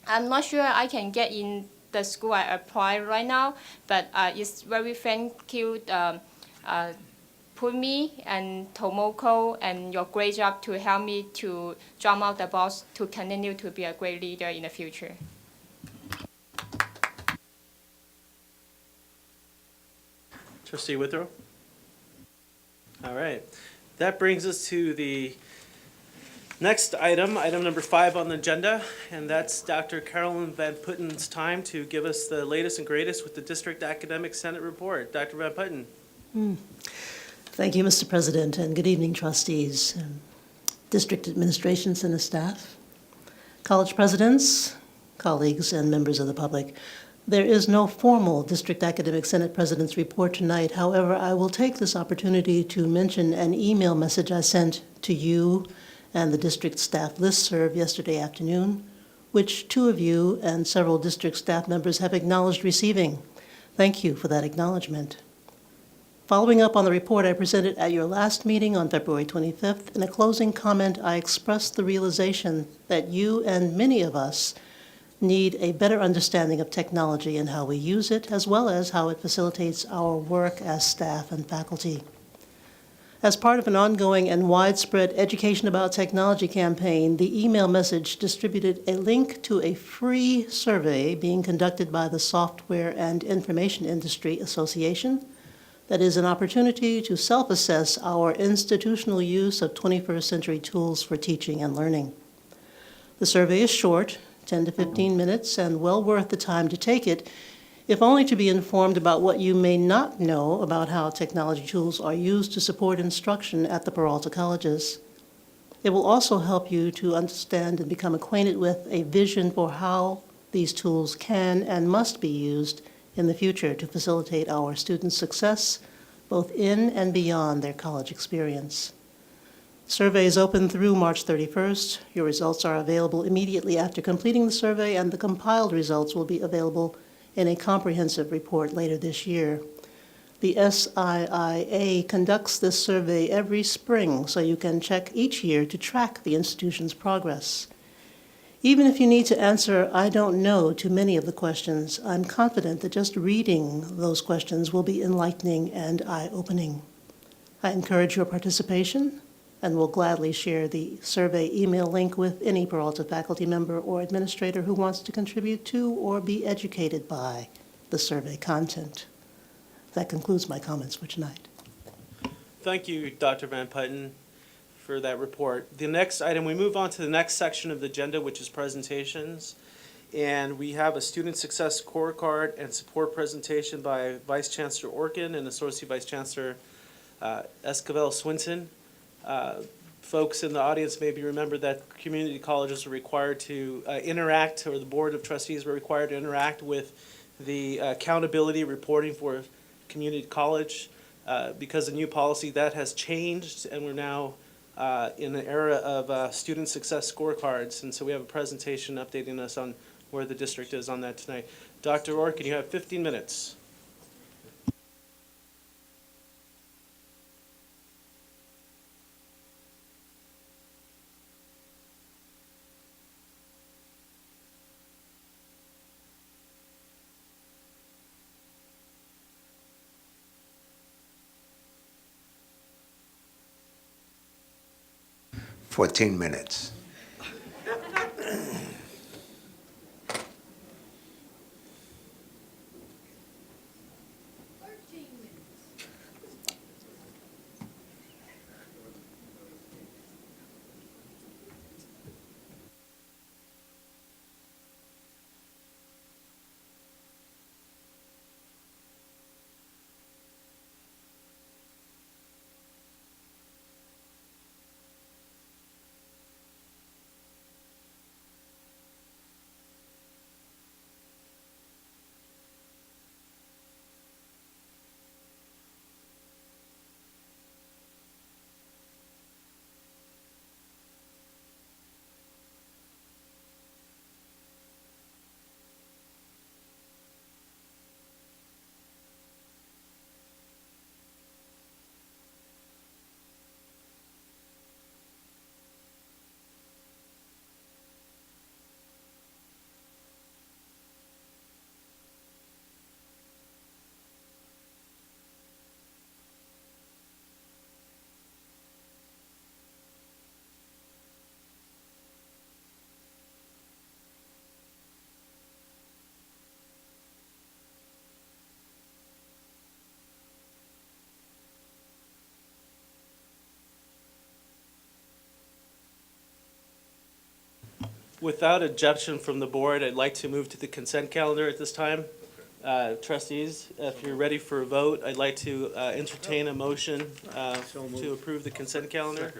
I'm not sure I can get in the school I apply right now, but it's very thank you Pumi and Tomoko and your great job to help me to jump out the box to continue to be a great leader in the future. Trustee Withrow. All right. That brings us to the next item number 5 on the agenda, and that's Dr. Carolyn Van Putten's time to give us the latest and greatest with the District Academic Senate report. Dr. Van Putten. Thank you, Mr. President, and good evening, trustees, district administrations and the staff, college presidents, colleagues, and members of the public. There is no formal District Academic Senate President's report tonight. However, I will take this opportunity to mention an email message I sent to you and the district staff listserv yesterday afternoon, which 2 of you and several district staff members have acknowledged receiving. Thank you for that acknowledgement. Following up on the report I presented at your last meeting on February 25th, in a closing comment, I expressed the realization that you and many of us need a better understanding of technology and how we use it, as well as how it facilitates our work as staff and faculty. As part of an ongoing and widespread education about technology campaign, the email message distributed a link to a free survey being conducted by the Software and Information Industry Association. That is an opportunity to self-assess our institutional use of 21st century tools for teaching and learning. The survey is short, 10 to 15 minutes, and well worth the time to take it, if only to be informed about what you may not know about how technology tools are used to support instruction at the Peralta colleges. It will also help you to understand and become acquainted with a vision for how these tools can and must be used in the future to facilitate our students' success, both in and beyond their college experience. The survey is open through March 31st. Your results are available immediately after completing the survey, and the compiled results will be available in a comprehensive report later this year. The SIIA conducts this survey every spring, so you can check each year to track the institution's progress. Even if you need to answer "I don't know" to many of the questions, I'm confident that just reading those questions will be enlightening and eye-opening. I encourage your participation and will gladly share the survey email link with any Peralta faculty member or administrator who wants to contribute to or be educated by the survey content. That concludes my comments for tonight. Thank you, Dr. Van Putten, for that report. The next item, we move on to the next section of the agenda, which is presentations. And we have a student success scorecard and support presentation by Vice Chancellor Orkin and Associate Vice Chancellor Esquivel Swinson. Folks in the audience maybe remember that community colleges are required to interact, or the Board of Trustees were required to interact with the accountability reporting for community college. Because of new policy, that has changed, and we're now in an era of student success scorecards. And so we have a presentation updating us on where the district is on that tonight. Dr. Orkin, you have 15 minutes. "14 minutes." Without objection from the board, I'd like to move to the consent calendar at this time. Trustees, if you're ready for a vote, I'd like to entertain a motion to approve the consent calendar.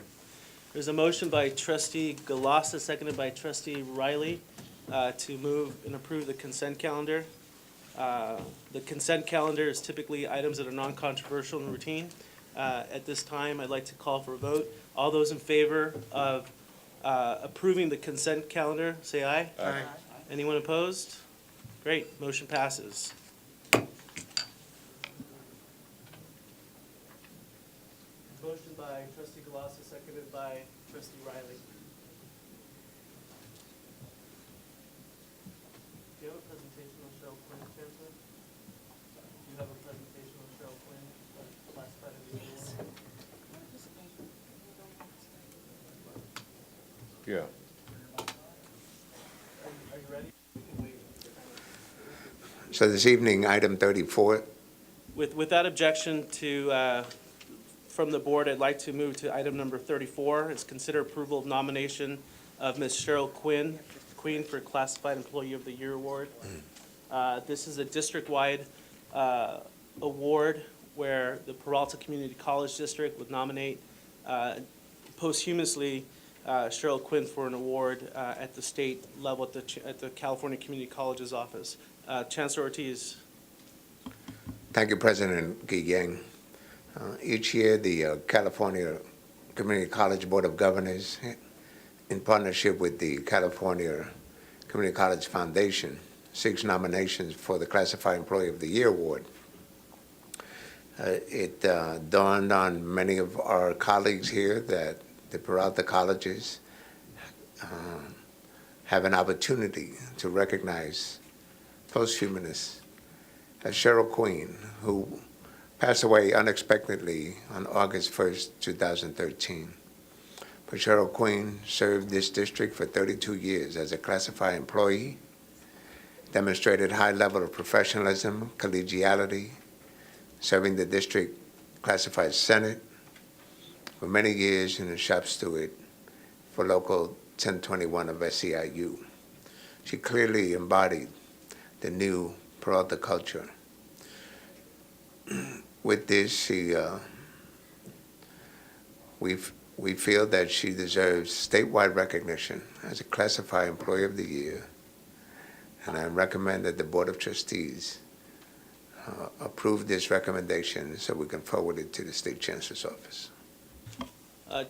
There's a motion by Trustee Galassa, seconded by Trustee Riley, to move and approve the consent calendar. The consent calendar is typically items that are non-controversial and routine. At this time, I'd like to call for a vote. All those in favor of approving the consent calendar, say aye. Aye. Anyone opposed? Great, motion passes. Motion by Trustee Galassa, seconded by Trustee Riley. Do you have a presentation on Cheryl Quinn, Chancellor? Do you have a presentation on Cheryl Quinn, classified as a award? Yeah. Are you ready? So this evening, item 34. Without objection to, from the board, I'd like to move to item number 34. It's consider approval of nomination of Ms. Cheryl Quinn for Classified Employee of the Year Award. This is a district-wide award where the Peralta Community College District would nominate posthumously Cheryl Quinn for an award at the state level at the California Community Colleges office. Chancellor Ortiz. Thank you, President Guillen. Each year, the California Community College Board of Governors, in partnership with the California Community College Foundation, seeks nominations for the Classified Employee of the Year Award. It dawned on many of our colleagues here that the Peralta colleges have an opportunity to recognize posthumous Cheryl Quinn, who passed away unexpectedly on August 1st, 2013. But Cheryl Quinn served this district for 32 years as a classified employee, demonstrated high level of professionalism, collegiality, serving the district classified senate, for many years and a shop steward for Local 1021 of SEIU. She clearly embodied the new Peralta culture. With this, we feel that she deserves statewide recognition as a classified Employee of the Year, and I recommend that the Board of Trustees approve this recommendation so we can forward it to the State Chancellor's Office.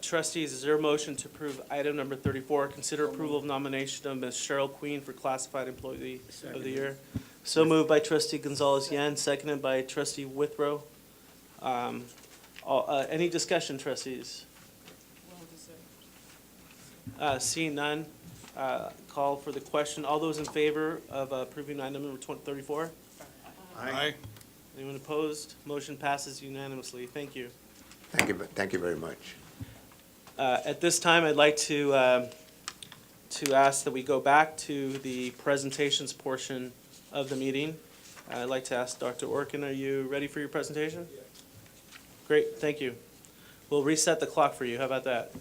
Trustees, is there a motion to approve item number 34? Consider approval of nomination of Ms. Cheryl Queen for Classified Employee of the Year. So moved by Trustee Gonzalez-Yan, seconded by Trustee Withrow. Any discussion, trustees? Seeing none, call for the question. All those in favor of approving item number 34? Aye. Anyone opposed? Motion passes unanimously. Thank you. Thank you very much. At this time, I'd like to ask that we go back to the presentations portion of the meeting. I'd like to ask Dr. Orkin, are you ready for your presentation? Yes. Great, thank you. We'll reset the clock for you. How about that?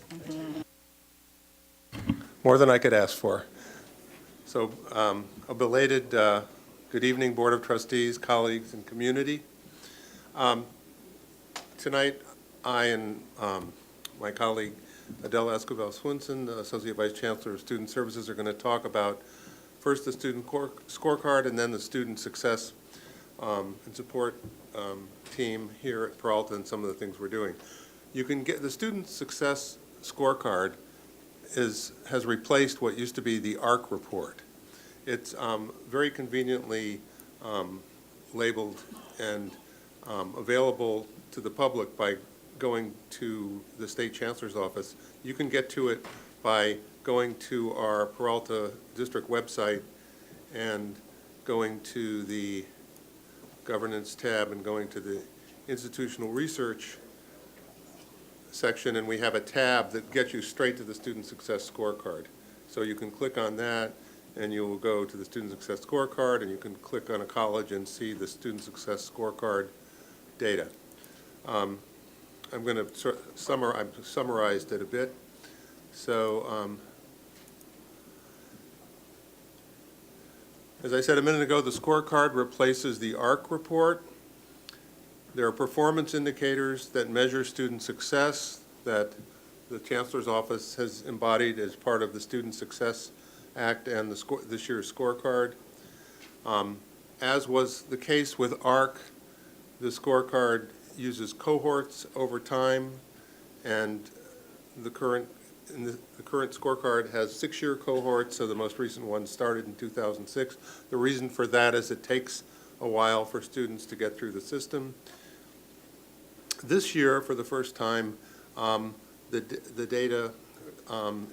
More than I could ask for. So a belated good evening, Board of Trustees, colleagues, and community. Tonight, I and my colleague Adele Escobar-Swinson, the Associate Vice Chancellor of Student Services, are going to talk about first the student scorecard and then the student success and support team here at Peralta and some of the things we're doing. You can get the student success scorecard has replaced what used to be the ARC report. It's very conveniently labeled and available to the public by going to the State Chancellor's Office. You can get to it by going to our Peralta District website and going to the Governance tab and going to the Institutional Research section, and we have a tab that gets you straight to the Student Success Scorecard. So you can click on that, and you will go to the Student Success Scorecard, and you can click on a college and see the Student Success Scorecard data. I'm going to I've summarized it a bit. So as I said a minute ago, the scorecard replaces the ARC report. There are performance indicators that measure student success that the Chancellor's Office has embodied as part of the Student Success Act and this year's scorecard. As was the case with ARC, the scorecard uses cohorts over time, and the current scorecard has 6-year cohorts, so the most recent one started in 2006. The reason for that is it takes a while for students to get through the system. This year, for the first time, the data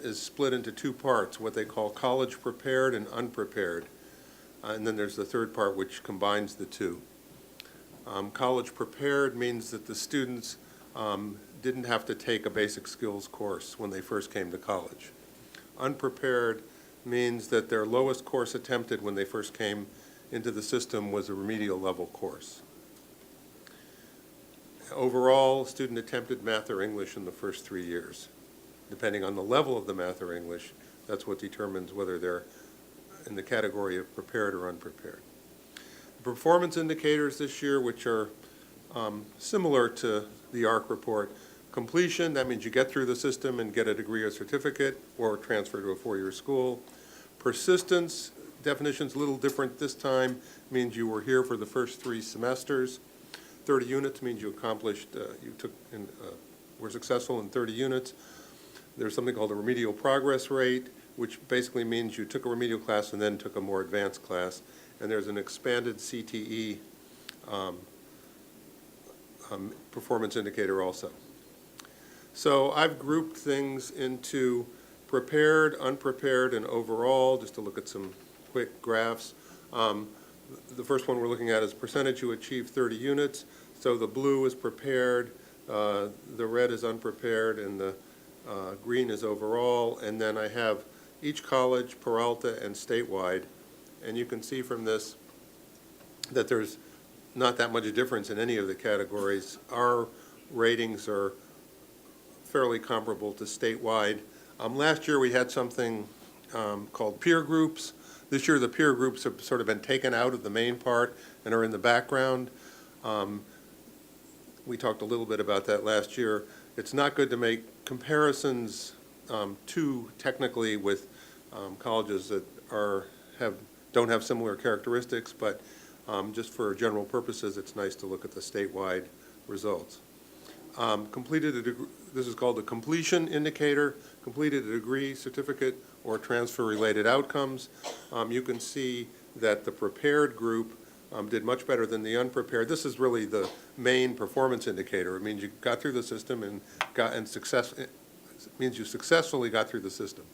is split into 2 parts, what they call college prepared and unprepared. And then there's the third part, which combines the two. College prepared means that the students didn't have to take a basic skills course when they first came to college. Unprepared means that their lowest course attempted when they first came into the system was a remedial level course. Overall, student attempted math or English in the first 3 years. Depending on the level of the math or English, that's what determines whether they're in the category of prepared or unprepared. The performance indicators this year, which are similar to the ARC report, completion, that means you get through the system and get a degree or certificate or transfer to a 4-year school. Persistence, definition's a little different this time, means you were here for the first 3 semesters. 30 units means you accomplished, were successful in 30 units. There's something called a remedial progress rate, which basically means you took a remedial class and then took a more advanced class. And there's an expanded CTE performance indicator also. So I've grouped things into prepared, unprepared, and overall, just to look at some quick graphs. The first one we're looking at is percentage who achieved 30 units. So the blue is prepared, the red is unprepared, and the green is overall. And then I have each college, Peralta, and statewide. And you can see from this that there's not that much difference in any of the categories. Our ratings are fairly comparable to statewide. Last year, we had something called peer groups. This year, the peer groups have sort of been taken out of the main part and are in the background. We talked a little bit about that last year. It's not good to make comparisons too technically with colleges that don't have similar characteristics, but just for general purposes, it's nice to look at the statewide results. Completed a degree, this is called the completion indicator, completed a degree, certificate, or transfer-related outcomes. You can see that the prepared group did much better than the unprepared. This is really the main performance indicator. It means you got through the system and it means you successfully got through the system.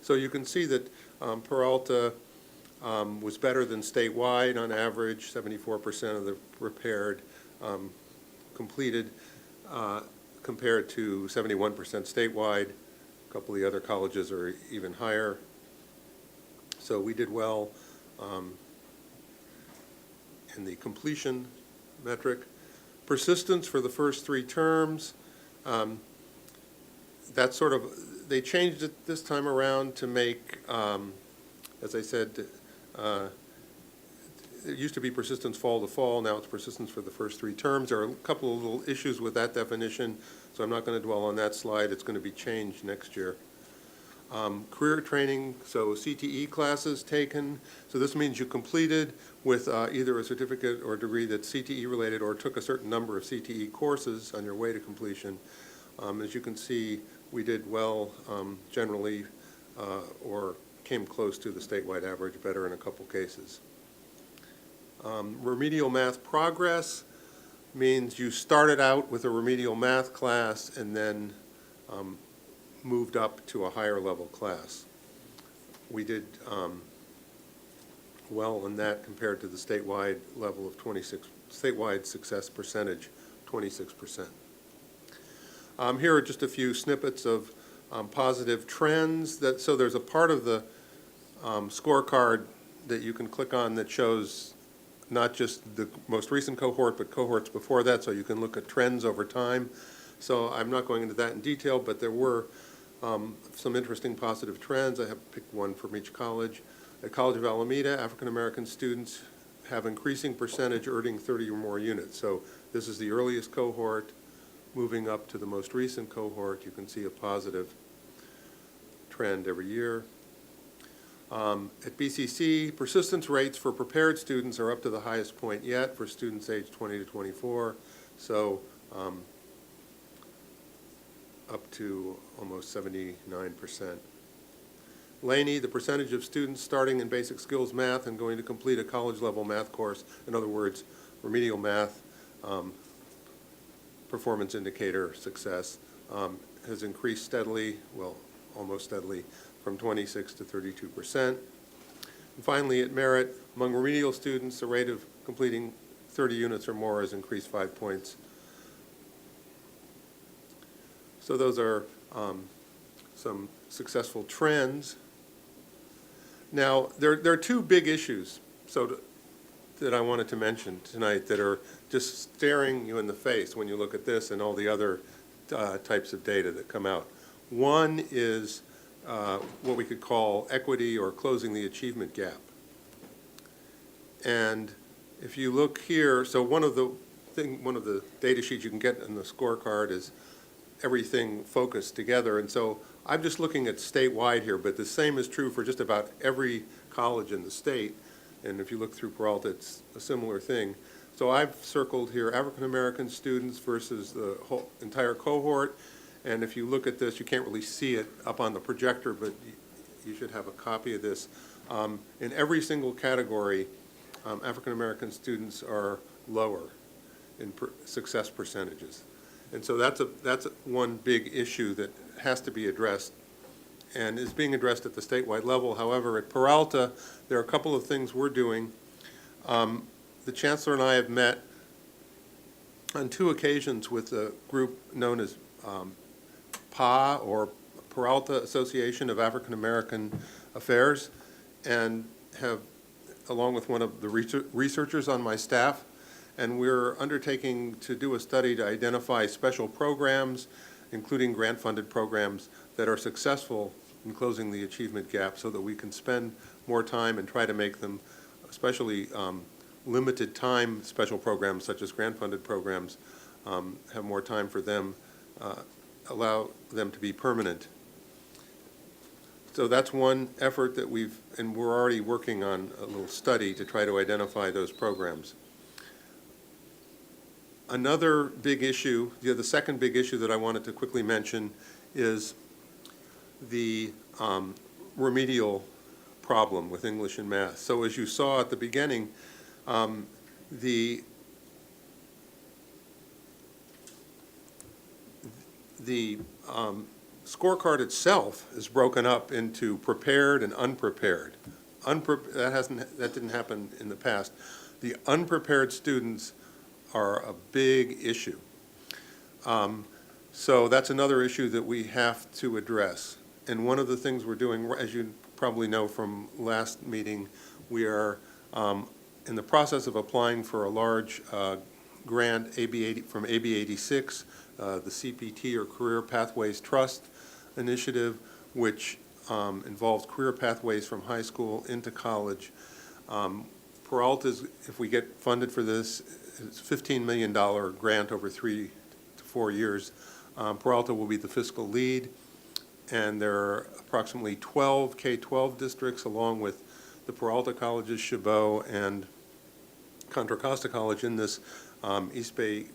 So you can see that Peralta was better than statewide on average. 74% of the prepared completed, compared to 71% statewide. A couple of the other colleges are even higher. So we did well in the completion metric. Persistence for the first 3 terms, that's sort of, they changed it this time around to make, as I said, it used to be persistence fall to fall, now it's persistence for the first 3 terms. There are a couple of little issues with that definition, so I'm not going to dwell on that slide. It's going to be changed next year. Career training, so CTE classes taken. So this means you completed with either a certificate or degree that's CTE related or took a certain number of CTE courses on your way to completion. As you can see, we did well generally or came close to the statewide average, better in a couple cases. Remedial math progress means you started out with a remedial math class and then moved up to a higher level class. We did well in that compared to the statewide level of 26, statewide success percentage, 26%. Here are just a few snippets of positive trends. So there's a part of the scorecard that you can click on that shows not just the most recent cohort, but cohorts before that, so you can look at trends over time. So I'm not going into that in detail, but there were some interesting positive trends. I have picked one from each college. At College of Alameda, African-American students have increasing percentage earning 30 or more units. So this is the earliest cohort. Moving up to the most recent cohort, you can see a positive trend every year. At BCC, persistence rates for prepared students are up to the highest point yet for students aged 20 to 24. So up to almost 79%. Laney, the percentage of students starting in basic skills math and going to complete a college level math course, in other words, remedial math, performance indicator success, has increased steadily, well, almost steadily, from 26 to 32%. And finally, at Merit, among remedial students, the rate of completing 30 units or more has increased 5 points. So those are some successful trends. Now, there are 2 big issues that I wanted to mention tonight that are just staring you in the face when you look at this and all the other types of data that come out. One is what we could call equity or closing the achievement gap. And if you look here, so one of the data sheets you can get in the scorecard is everything focused together. And so I'm just looking at statewide here, but the same is true for just about every college in the state. And if you look through Peralta, it's a similar thing. So I've circled here African-American students versus the whole entire cohort. And if you look at this, you can't really see it up on the projector, but you should have a copy of this. In every single category, African-American students are lower in success percentages. And so that's one big issue that has to be addressed and is being addressed at the statewide level. However, at Peralta, there are a couple of things we're doing. The chancellor and I have met on 2 occasions with a group known as PA, or Peralta Association of African American Affairs, and have, along with one of the researchers on my staff, and we're undertaking to do a study to identify special programs including grant-funded programs that are successful in closing the achievement gap so that we can spend more time and try to make them, especially limited time special programs such as grant-funded programs, have more time for them, allow them to be permanent. So that's one effort that and we're already working on a little study to try to identify those programs. Another big issue, the second big issue that I wanted to quickly mention is the remedial problem with English and math. So as you saw at the beginning, the scorecard itself is broken up into prepared and unprepared. That didn't happen in the past. The unprepared students are a big issue. So that's another issue that we have to address. And one of the things we're doing, as you probably know from last meeting, we are in the process of applying for a large grant from AB 86, the CPT or Career Pathways Trust initiative, which involves career pathways from high school into college. Peralta's, if we get funded for this, it's a $15 million grant over 3 to 4 years. Peralta will be the fiscal lead, and there are approximately 12 K-12 districts, along with the Peralta colleges, Chabot, and Contra Costa College in this East Bay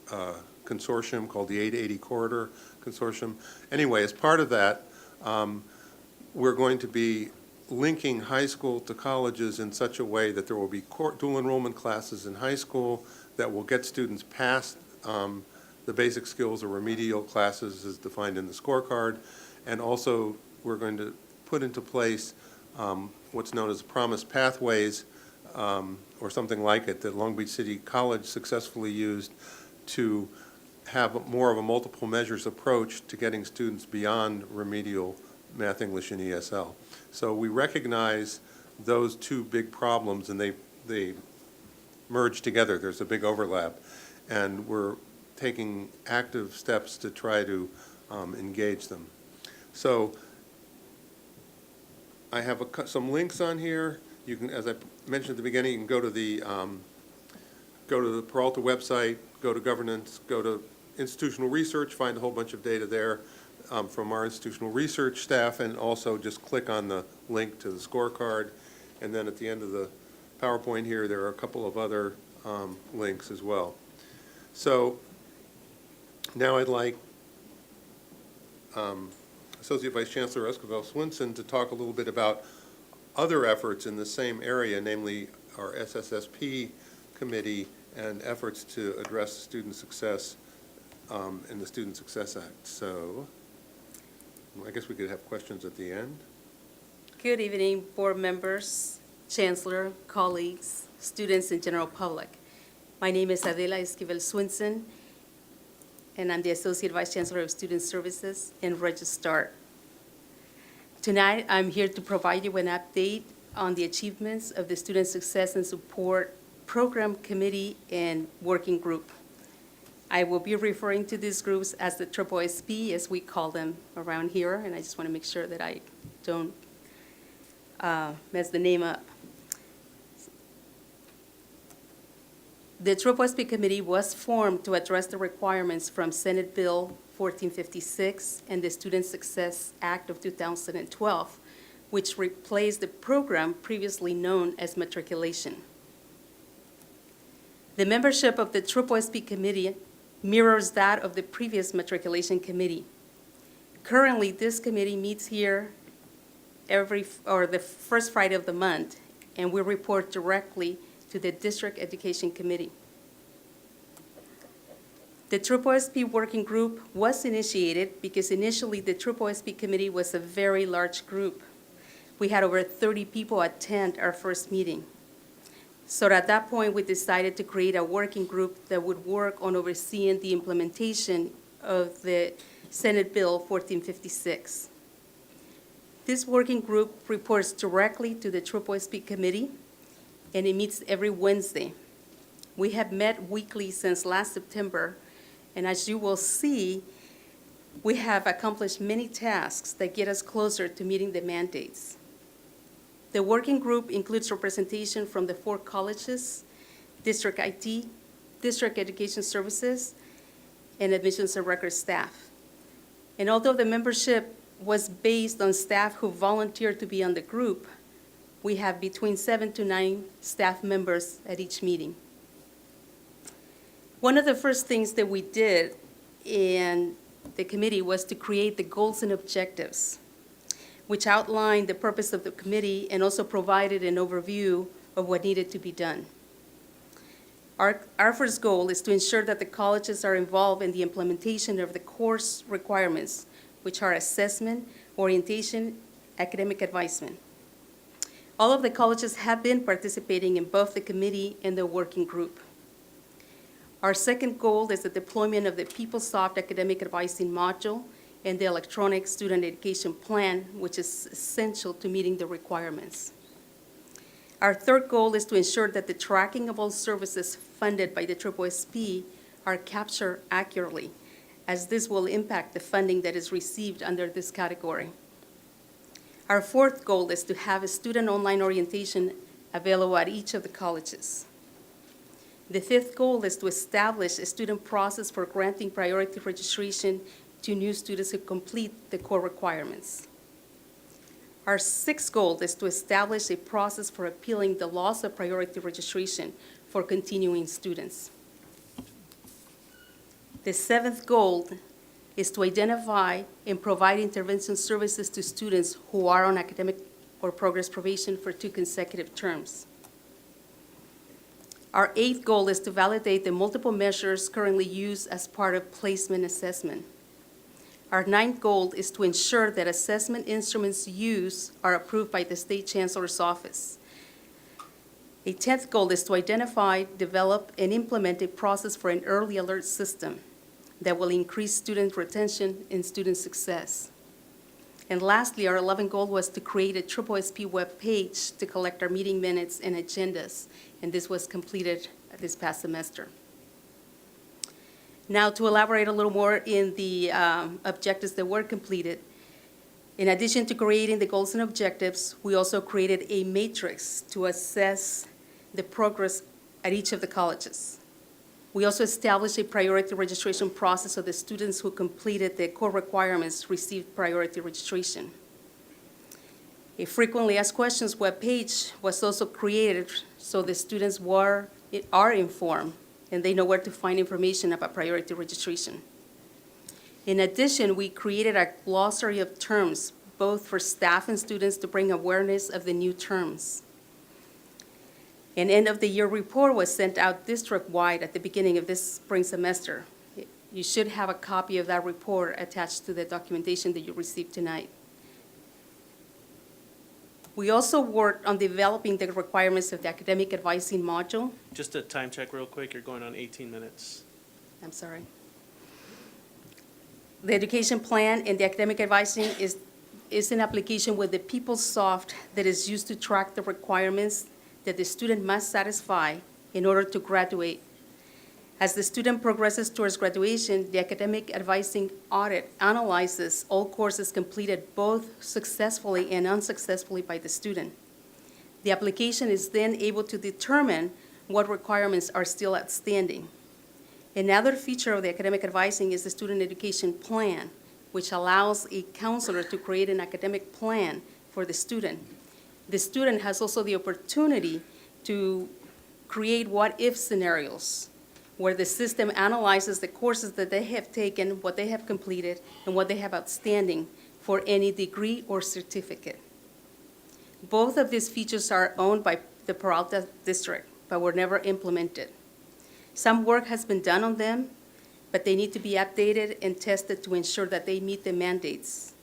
consortium called the 880 Corridor Consortium. Anyway, as part of that, we're going to be linking high school to colleges in such a way that there will be dual enrollment classes in high school that will get students past the basic skills or remedial classes as defined in the scorecard. And also, we're going to put into place what's known as Promise Pathways, or something like it, that Long Beach City College successfully used to have more of a multiple measures approach to getting students beyond remedial math, English, and ESL. So we recognize those two big problems, and they merge together. There's a big overlap, and we're taking active steps to try to engage them. So I have some links on here. You can, as I mentioned at the beginning, you can go to the Peralta website, go to governance, go to institutional research, find a whole bunch of data there from our institutional research staff, and also just click on the link to the scorecard. And then at the end of the PowerPoint here, there are a couple of other links as well. So now I'd like Associate Vice Chancellor Esquivel Swinson to talk a little bit about other efforts in the same area, namely our SSSP committee and efforts to address student success in the Student Success Act. So I guess we could have questions at the end. Good evening, board members, chancellor, colleagues, students, and general public. My name is Adela Esquivel Swinson, and I'm the Associate Vice Chancellor of Student Services and Registrar. Tonight, I'm here to provide you an update on the achievements of the Student Success and Support Program Committee and Working Group. I will be referring to these groups as the SSSP, as we call them around here, and I just want to make sure that I don't mess the name up. The SSSP Committee was formed to address the requirements from Senate Bill 1456 and the Student Success Act of 2012, which replaced the program previously known as matriculation. The membership of the SSSP Committee mirrors that of the previous matriculation committee. Currently, this committee meets here the first Friday of the month, and we report directly to the District Education Committee. The SSSP Working Group was initiated because initially the SSSP Committee was a very large group. We had over 30 people attend our first meeting. So at that point, we decided to create a working group that would work on overseeing the implementation of the Senate Bill 1456. This working group reports directly to the SSSP Committee, and it meets every Wednesday. We have met weekly since last September, and as you will see, we have accomplished many tasks that get us closer to meeting the mandates. The working group includes representation from the 4 colleges, district IT, district education services, and admissions and records staff. And although the membership was based on staff who volunteered to be on the group, we have between 7 to 9 staff members at each meeting. One of the first things that we did in the committee was to create the goals and objectives, which outlined the purpose of the committee and also provided an overview of what needed to be done. Our first goal is to ensure that the colleges are involved in the implementation of the course requirements, which are assessment, orientation, academic advisement. All of the colleges have been participating in both the committee and the working group. Our second goal is the deployment of the PeopleSoft academic advising module and the electronic student education plan, which is essential to meeting the requirements. Our third goal is to ensure that the tracking of all services funded by the SSSP are captured accurately, as this will impact the funding that is received under this category. Our fourth goal is to have a student online orientation available at each of the colleges. The fifth goal is to establish a student process for granting priority registration to new students who complete the core requirements. Our sixth goal is to establish a process for appealing the loss of priority registration for continuing students. The seventh goal is to identify and provide intervention services to students who are on academic or progress probation for 2 consecutive terms. Our eighth goal is to validate the multiple measures currently used as part of placement assessment. Our ninth goal is to ensure that assessment instruments used are approved by the State Chancellor's Office. A 10th goal is to identify, develop, and implement a process for an early alert system that will increase student retention and student success. And lastly, our 11th goal was to create a SSSP web page to collect our meeting minutes and agendas, and this was completed this past semester. Now, to elaborate a little more in the objectives that were completed, in addition to creating the goals and objectives, we also created a matrix to assess the progress at each of the colleges. We also established a priority registration process so the students who completed the core requirements received priority registration. A frequently asked questions webpage was also created so the students are informed and they know where to find information about priority registration. In addition, we created a glossary of terms, both for staff and students, to bring awareness of the new terms. An end-of-the-year report was sent out district-wide at the beginning of this spring semester. You should have a copy of that report attached to the documentation that you received tonight. We also worked on developing the requirements of the academic advising module. Just a time check real quick, you're going on 18 minutes. I'm sorry. The education plan and the academic advising is an application with the PeopleSoft that is used to track the requirements that the student must satisfy in order to graduate. As the student progresses towards graduation, the academic advising audit analyzes all courses completed both successfully and unsuccessfully by the student. The application is then able to determine what requirements are still outstanding. Another feature of the academic advising is the student education plan, which allows a counselor to create an academic plan for the student. The student has also the opportunity to create what-if scenarios, where the system analyzes the courses that they have taken, what they have completed, and what they have outstanding for any degree or certificate. Both of these features are owned by the Peralta District, but were never implemented. Some work has been done on them, but they need to be updated and tested to ensure that they meet the mandates.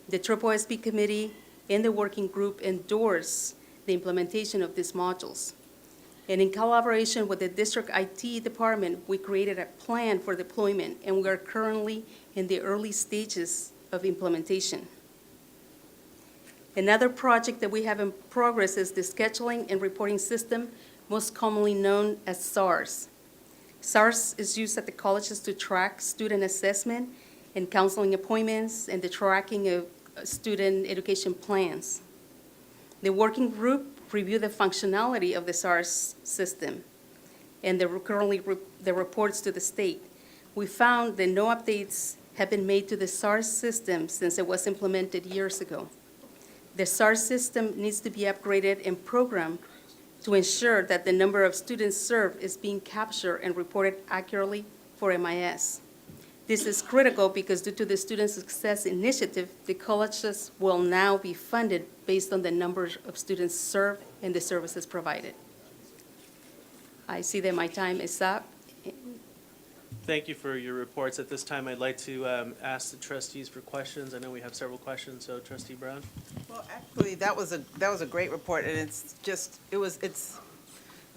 The SSSP committee and the working group endorse the implementation of these modules. And in collaboration with the district IT department, we created a plan for deployment, and we are currently in the early stages of implementation. Another project that we have in progress is the scheduling and reporting system, most commonly known as SARS. SARS is used at the colleges to track student assessment and counseling appointments, and the tracking of student education plans. The working group reviewed the functionality of the SARS system and the reports to the state. We found that no updates have been made to the SARS system since it was implemented years ago. The SARS system needs to be upgraded and programmed to ensure that the number of students served is being captured and reported accurately for MIS. This is critical because due to the Student Success Initiative, the colleges will now be funded based on the number of students served and the services provided. I see that my time is up. Thank you for your reports. At this time, I'd like to ask the trustees for questions. I know we have several questions, so Trustee Brown? Well, actually, that was a great report, and it's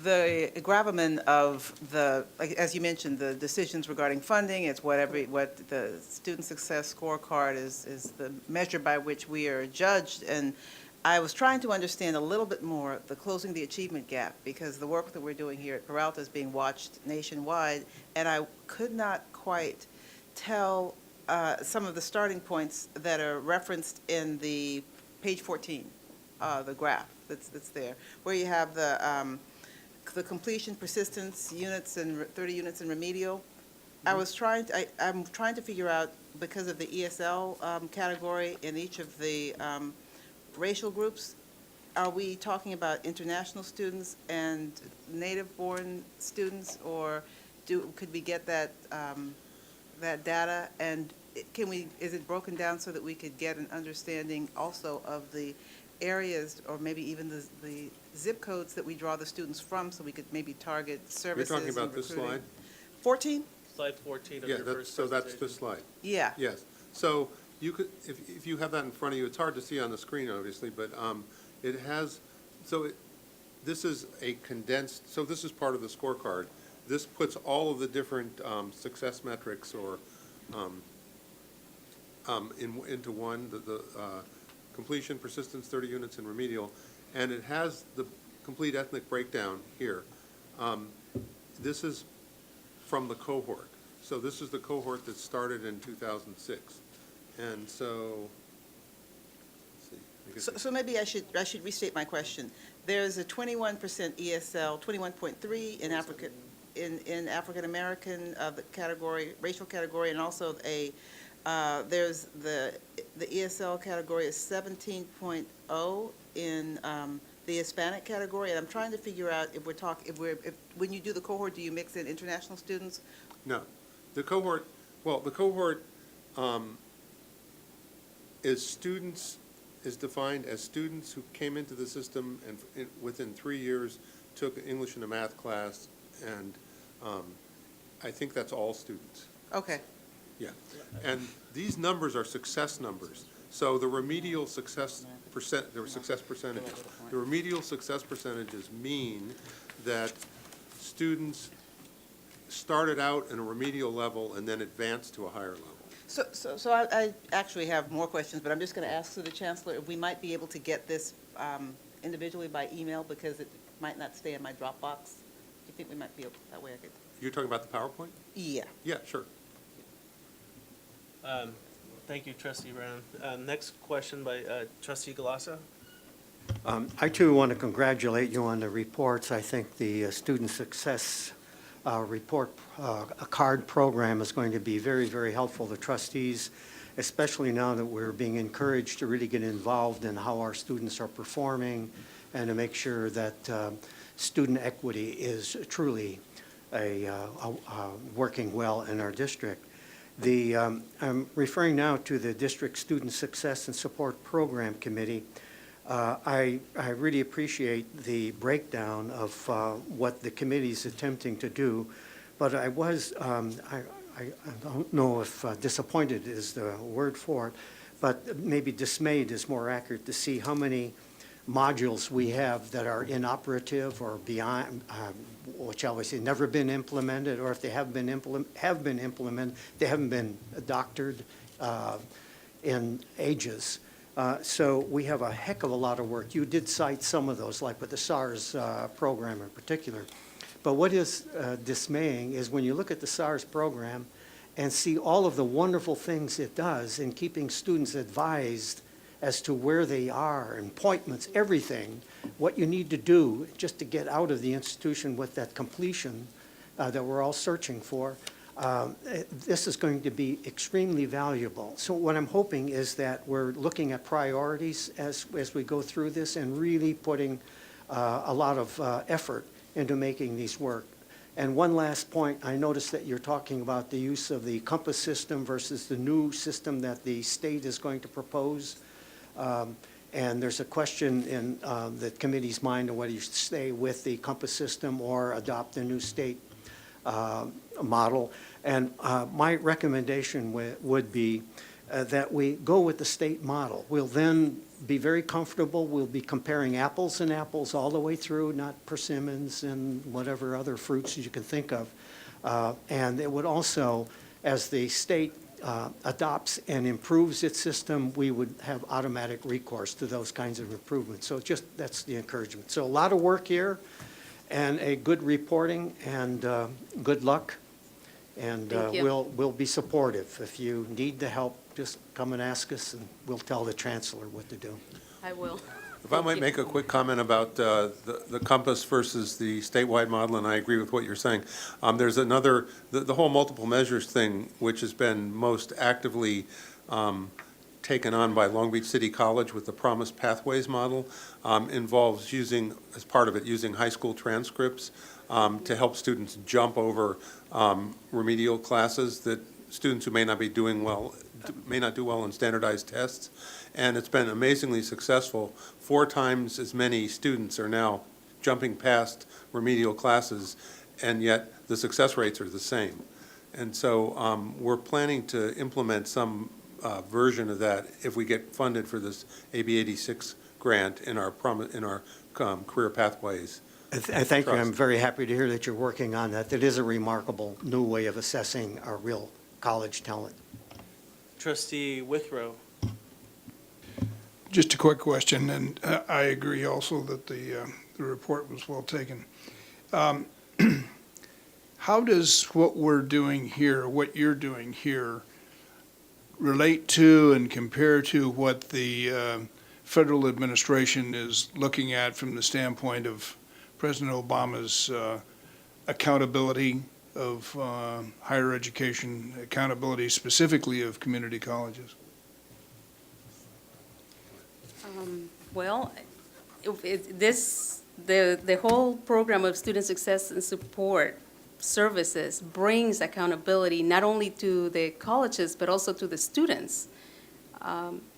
the gravamen of the, like, as you mentioned, the decisions regarding funding. It's what the student success scorecard is the measure by which we are judged. And I was trying to understand a little bit more the closing the achievement gap, because the work that we're doing here at Peralta is being watched nationwide, and I could not quite tell some of the starting points that are referenced in the page 14, the graph that's there, where you have the completion, persistence, units, and 30 units in remedial. I'm trying to figure out, because of the ESL category in each of the racial groups, are we talking about international students and native-born students, or could we get that that data? And is it broken down so that we could get an understanding also of the areas, or maybe even the zip codes that we draw the students from, so we could maybe target services? You're talking about this slide? 14? Slide 14 of Yeah, your first so that's presentation. this slide. Yeah. Yes. So you could, if you have that in front of you, it's hard to see on the screen, obviously, but it has, this is a condensed, so this is part of the scorecard. This puts all of the different success metrics or into one, the completion, persistence, 30 units, and remedial, and it has the complete ethnic breakdown here. This is from the cohort. So this is the cohort that started in 2006. And so, let's see. So maybe I should restate my question. There's a 21% ESL, 21.3 in African American category, racial category, and also there's the ESL category is 17.0 in the Hispanic category, and I'm trying to figure out if when you do the cohort, do you mix in international students? No, the cohort is defined as students who came into the system and within 3 years took English and a math class, and I think that's all students. Okay. Yeah, and these numbers are success numbers. So the remedial success percentages. The remedial success percentages mean that students started out in a remedial level and then advanced to a higher level. So I actually have more questions, but I'm just going to ask through the Chancellor if we might be able to get this individually by email, because it might not stay in my Dropbox. Do you think we might be able, that way I could? You're talking about the PowerPoint? Yeah. Yeah, sure. Thank you, Trustee Brown. Next question by Trustee Galassa. I too want to congratulate you on the reports. I think the student success report card program is going to be very, very helpful to trustees, especially now that we're being encouraged to really get involved in how our students are performing and to make sure that student equity is truly working well in our district. I'm referring now to the District Student Success and Support Program Committee. I really appreciate the breakdown of what the committee is attempting to do, but I don't know if disappointed is the word for it, but maybe dismayed is more accurate, to see how many modules we have that are inoperative or beyond, which shall we say, never been implemented, or if they have been implemented, they haven't been doctored in ages. So we have a heck of a lot of work. You did cite some of those, like with the SARS program in particular. But what is dismaying is when you look at the SARS program and see all of the wonderful things it does in keeping students advised as to where they are, appointments, everything, what you need to do just to get out of the institution with that completion that we're all searching for. This is going to be extremely valuable. So what I'm hoping is that we're looking at priorities as we go through this and really putting a lot of effort into making these work. And one last point, I noticed that you're talking about the use of the compass system versus the new system that the state is going to propose. And there's a question in the committee's mind on whether you should stay with the compass system or adopt a new state model. And my recommendation would be that we go with the state model. We'll then be very comfortable. We'll be comparing apples and apples all the way through, not persimmons and whatever other fruits you can think of. And it would also, as the state adopts and improves its system, we would have automatic recourse to those kinds of improvements. So just that's the encouragement. So a lot of work here and a good reporting and good luck. And Thank you. we'll be supportive. If you need the help, just come and ask us and we'll tell the chancellor what to do. I will. If I might make a quick comment about the compass versus the statewide model, and I agree with what you're saying. There's another, the whole multiple measures thing, which has been most actively taken on by Long Beach City College with the Promised Pathways model, involves using, as part of it, using high school transcripts to help students jump over remedial classes that students who may not be doing well, may not do well in standardized tests. And it's been amazingly successful. 4 times as many students are now jumping past remedial classes, and yet the success rates are the same. And so we're planning to implement some version of that if we get funded for this AB 86 grant in our career pathways. Thank you. Trust. I'm very happy to hear that you're working on that. It is a remarkable new way of assessing our real college talent. Trustee Withrow. Just a quick question, and I agree also that the report was well taken. How does what we're doing here, what you're doing here, relate to and compare to what the federal administration is looking at from the standpoint of President Obama's accountability of higher education, accountability specifically of community colleges? Well, the whole program of student success and support services brings accountability not only to the colleges but also to the students.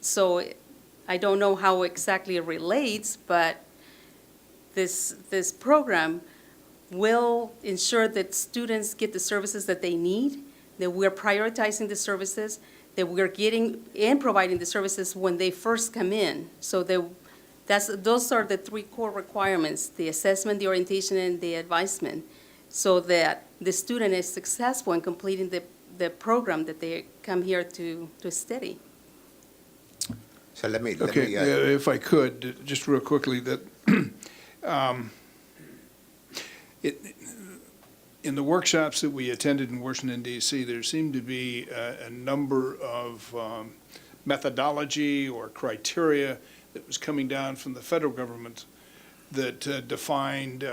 So I don't know how exactly it relates, but this program will ensure that students get the services that they need, that we're prioritizing the services, that we're getting and providing the services when they first come in. So those are the 3 core requirements: the assessment, the orientation, and the advisement, so that the student is successful in completing the program that they come here to study. So let me if I could, just real quickly, that in the workshops that we attended in Washington, D.C., there seemed to be a number of methodology or criteria that was coming down from the federal government that defined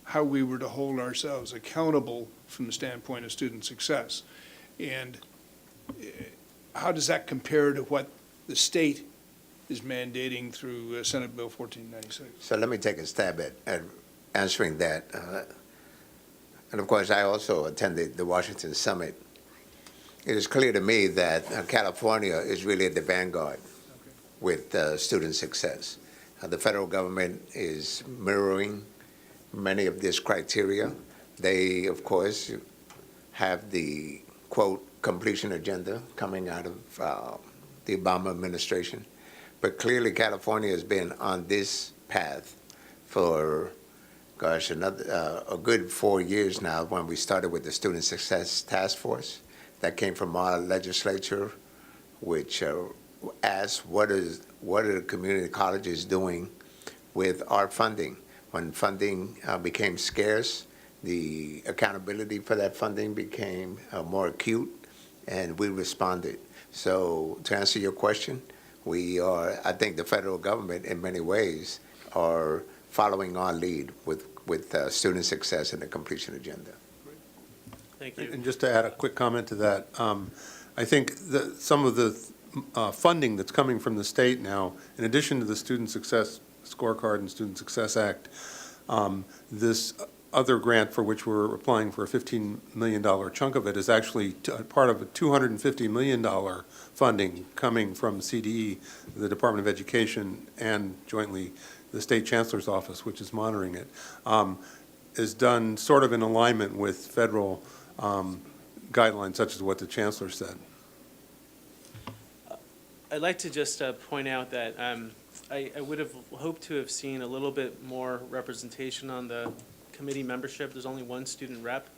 how we were to hold ourselves accountable from the standpoint of student success. And how does that compare to what the state is mandating through Senate Bill 1496? So let me take a stab at answering that. And of course, I also attended the Washington Summit. It is clear to me that California is really at the vanguard with student success. The federal government is mirroring many of these criteria. They, of course, have the, quote, completion agenda coming out of the Obama administration. But clearly, California has been on this path for, gosh, a good 4 years now, when we started with the Student Success Task Force. That came from our legislature, which asked what are the community colleges doing with our funding. When funding became scarce, the accountability for that funding became more acute, and we responded. So to answer your question, I think the federal government in many ways are following our lead with student success and the completion agenda. Thank you. And just to add a quick comment to that, I think that some of the funding that's coming from the state now, in addition to the Student Success Scorecard and Student Success Act, this other grant for which we're applying for a $15 million chunk of it is actually part of a $250 million funding coming from CDE, the Department of Education, and jointly the State Chancellor's Office, which is monitoring it, is done sort of in alignment with federal guidelines, such as what the Chancellor said. I'd like to just point out that I would have hoped to have seen a little bit more representation on the committee membership. There's only one student rep,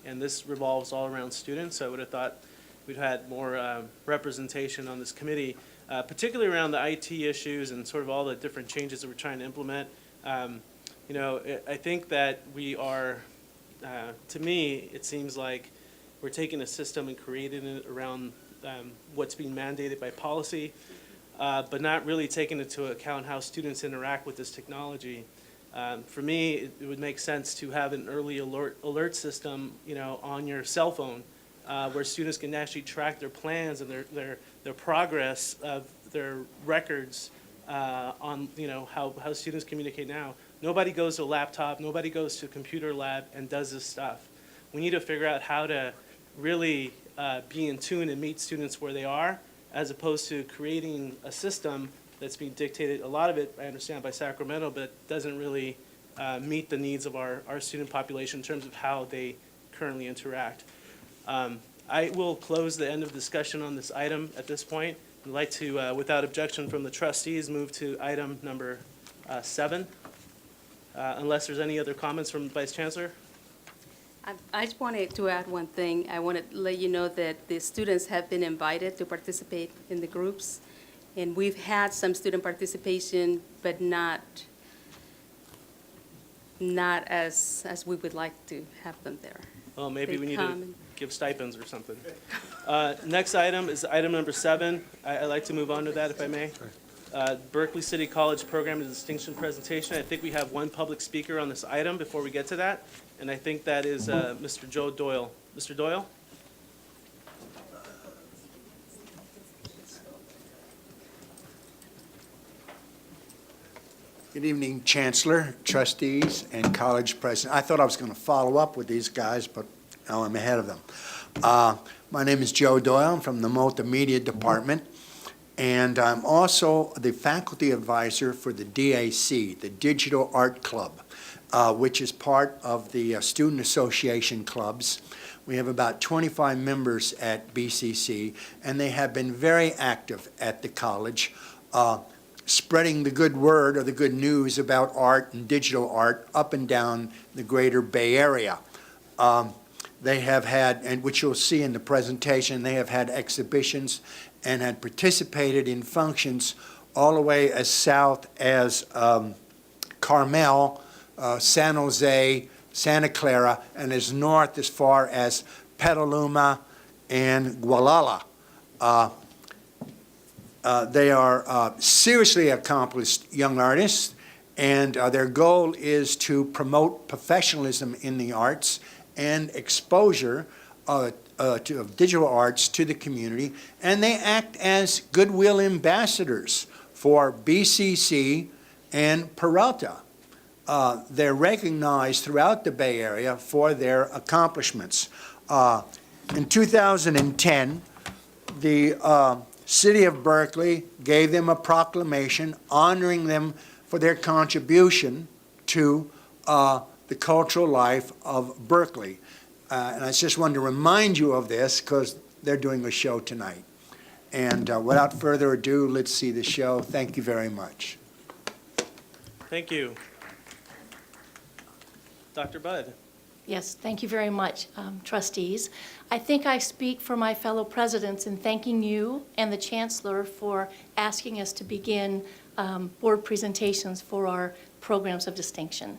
and this revolves all around students, so I would have thought we'd had more representation on this committee, particularly around the IT issues and sort of all the different changes that we're trying to implement. You know, I think that we are, to me, it seems like we're taking a system and creating it around what's being mandated by policy, but not really taking into account how students interact with this technology. For me, it would make sense to have an early alert system, you know, on your cell phone, where students can actually track their plans and their progress of their records on, you know, how students communicate now. Nobody goes to a laptop, nobody goes to a computer lab and does this stuff. We need to figure out how to really be in tune and meet students where they are, as opposed to creating a system that's being dictated, a lot of it, I understand, by Sacramento, but doesn't really meet the needs of our student population in terms of how they currently interact. I will close the end of discussion on this item at this point. I'd like to, without objection from the trustees, move to item number 7, unless there's any other comments from the Vice Chancellor. I just wanted to add one thing. I wanted to let you know that the students have been invited to participate in the groups, and we've had some student participation, but not as we would like to have them there. Well, maybe They we need come to give stipends or something. Next item is item number 7. I'd like to move on to that, if I may. Berkeley City College Program of Distinction presentation. I think we have one public speaker on this item before we get to that, and I think that is Mr. Joe Doyle. Mr. Doyle? Good evening, Chancellor, trustees, and college president. I thought I was going to follow up with these guys, but now I'm ahead of them. My name is Joe Doyle. I'm from the Multimedia Department, and I'm also the faculty advisor for the DAC, the Digital Art Club, which is part of the Student Association clubs. We have about 25 members at BCC, and they have been very active at the college, spreading the good word or the good news about art and digital art up and down the greater Bay Area. They have had, and which you'll see in the presentation, they have had exhibitions and had participated in functions all the way as south as Carmel, San Jose, Santa Clara, and as north as far as Petaluma and Gualala. They are seriously accomplished young artists, and their goal is to promote professionalism in the arts and exposure of digital arts to the community, and they act as goodwill ambassadors for BCC and Peralta. They're recognized throughout the Bay Area for their accomplishments. In 2010, the City of Berkeley gave them a proclamation honoring them for their contribution to the cultural life of Berkeley. And I just wanted to remind you of this because they're doing a show tonight. And without further ado, let's see the show. Thank you very much. Thank you. Dr. Budd. Yes, thank you very much, trustees. I think I speak for my fellow presidents in thanking you and the Chancellor for asking us to begin board presentations for our programs of distinction.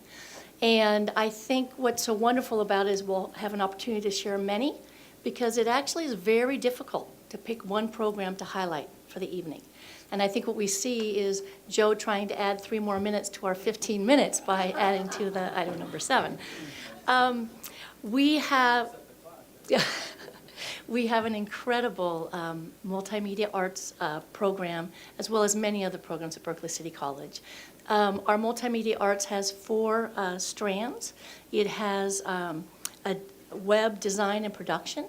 And I think what's so wonderful about it is we'll have an opportunity to share many, because it actually is very difficult to pick one program to highlight for the evening. And I think what we see is Joe trying to add 3 more minutes to our 15 minutes by adding to the item number 7. We have an incredible multimedia arts program, as well as many other programs at Berkeley City College. Our multimedia arts has 4 strands. It has a web design and production.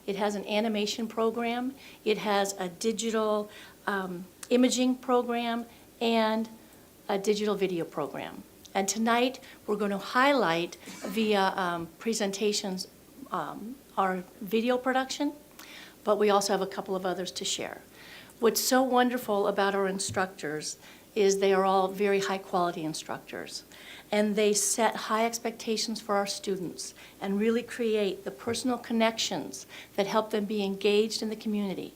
It has an animation program. It has a digital imaging program and a digital video program. And tonight, we're going to highlight via presentations our video production, but we also have a couple of others to share. What's so wonderful about our instructors is they are all very high-quality instructors, and they set high expectations for our students and really create the personal connections that help them be engaged in the community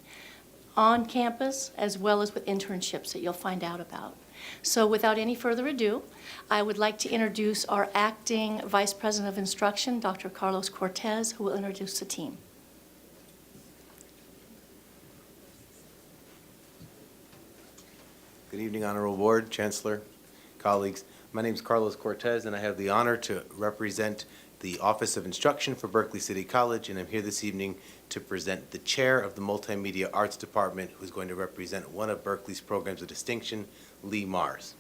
on campus, as well as with internships that you'll find out about. So without any further ado, I would like to introduce our acting Vice President of Instruction, Dr. Carlos Cortez, who will introduce the team. Good evening, Honorable Board, Chancellor, colleagues. My name is Carlos Cortez, and I have the honor to represent the Office of Instruction for Berkeley City College, and I'm here this evening to present the chair of the Multimedia Arts Department, who's going to represent one of Berkeley's programs of distinction, Lee Mars.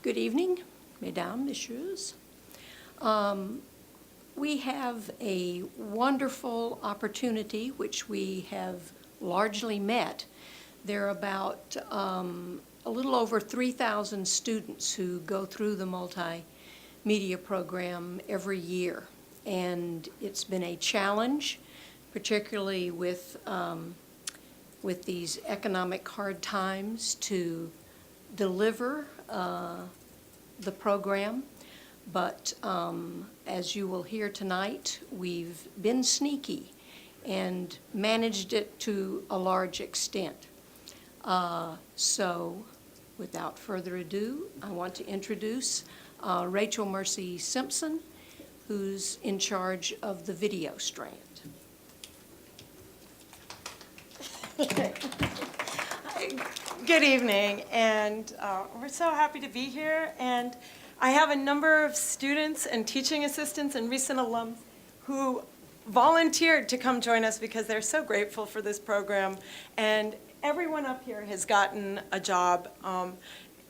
Good evening, mesdames, messieurs. We have a wonderful opportunity, which we have largely met. There are about a little over 3,000 students who go through the multimedia program every year. And it's been a challenge, particularly with these economic hard times, to deliver the program. But as you will hear tonight, we've been sneaky and managed it to a large extent. So without further ado, I want to introduce Rachel Mercy Simpson, who's in charge of the video strand. Good evening, and we're so happy to be here. And I have a number of students and teaching assistants and recent alums who volunteered to come join us because they're so grateful for this program. And everyone up here has gotten a job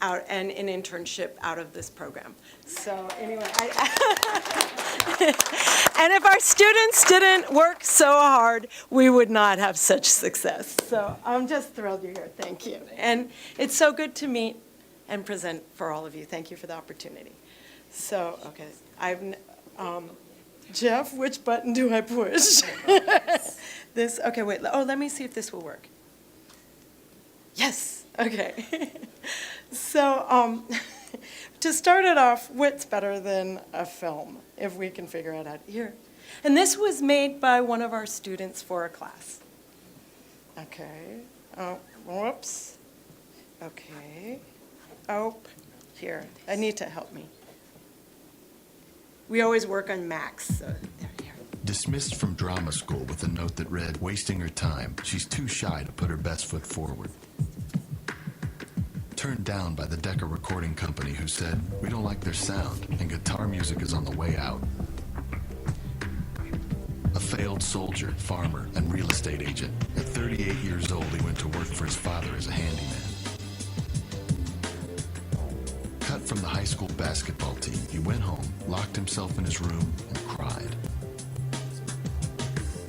out and an internship out of this program. So anyway, and if our students didn't work so hard, we would not have such success. So I'm just thrilled you're here. Thank you. And it's so good to meet and present for all of you. Thank you for the opportunity. So, okay, Jeff, which button do I push? This, okay, wait, let me see if this will work. Yes, okay. So, to start it off, what's better than a film, if we can figure it out here? And this was made by one of our students for a class. Okay, oh, whoops. Okay, oh, here, Anita, help me. We always work on Macs, so there, here. Dismissed from drama school with a note that read, "Wasting her time. She's too shy to put her best foot forward." Turned down by the Decca Recording Company, who said, "We don't like their sound, and guitar music is on the way out." A failed soldier, farmer, and real estate agent. At 38 years old, he went to work for his father as a handyman. Cut from the high school basketball team, he went home, locked himself in his room, and cried.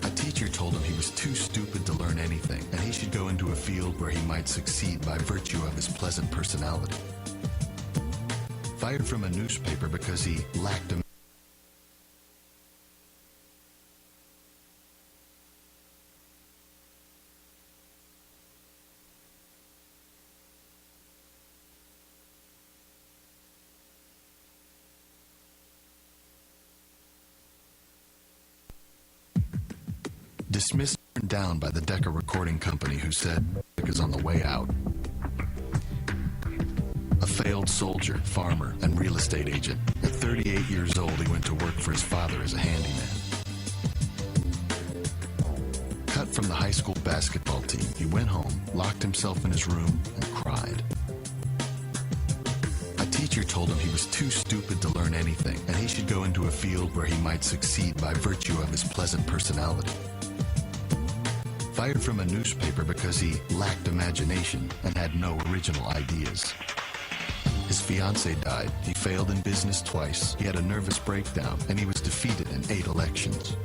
A teacher told him he was too stupid to learn anything, and he should go into a field where he might succeed by virtue of his pleasant personality. Fired from a newspaper because he lacked a dismissed and down by the Decca Recording Company, who said, "Music is on the way out." A failed soldier, farmer, and real estate agent. At 38 years old, he went to work for his father as a handyman. Cut from the high school basketball team, he went home, locked himself in his room, and cried. A teacher told him he was too stupid to learn anything, and he should go into a field where he might succeed by virtue of his pleasant personality. Fired from a newspaper because he lacked imagination and had no original ideas. His fiancée died, he failed in business twice, he had a nervous breakdown, and he was defeated in 8 elections.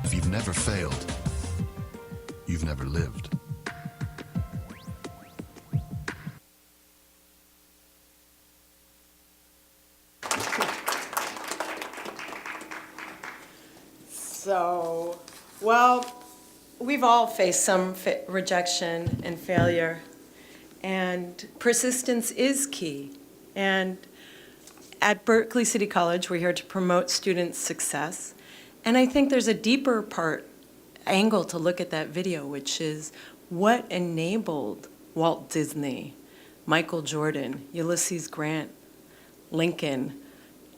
If you've never failed, you've never lived. So, well, we've all faced some rejection and failure, and persistence is key. And at Berkeley City College, we're here to promote students' success. And I think there's a deeper angle to look at that video, which is what enabled Walt Disney, Michael Jordan, Ulysses Grant, Lincoln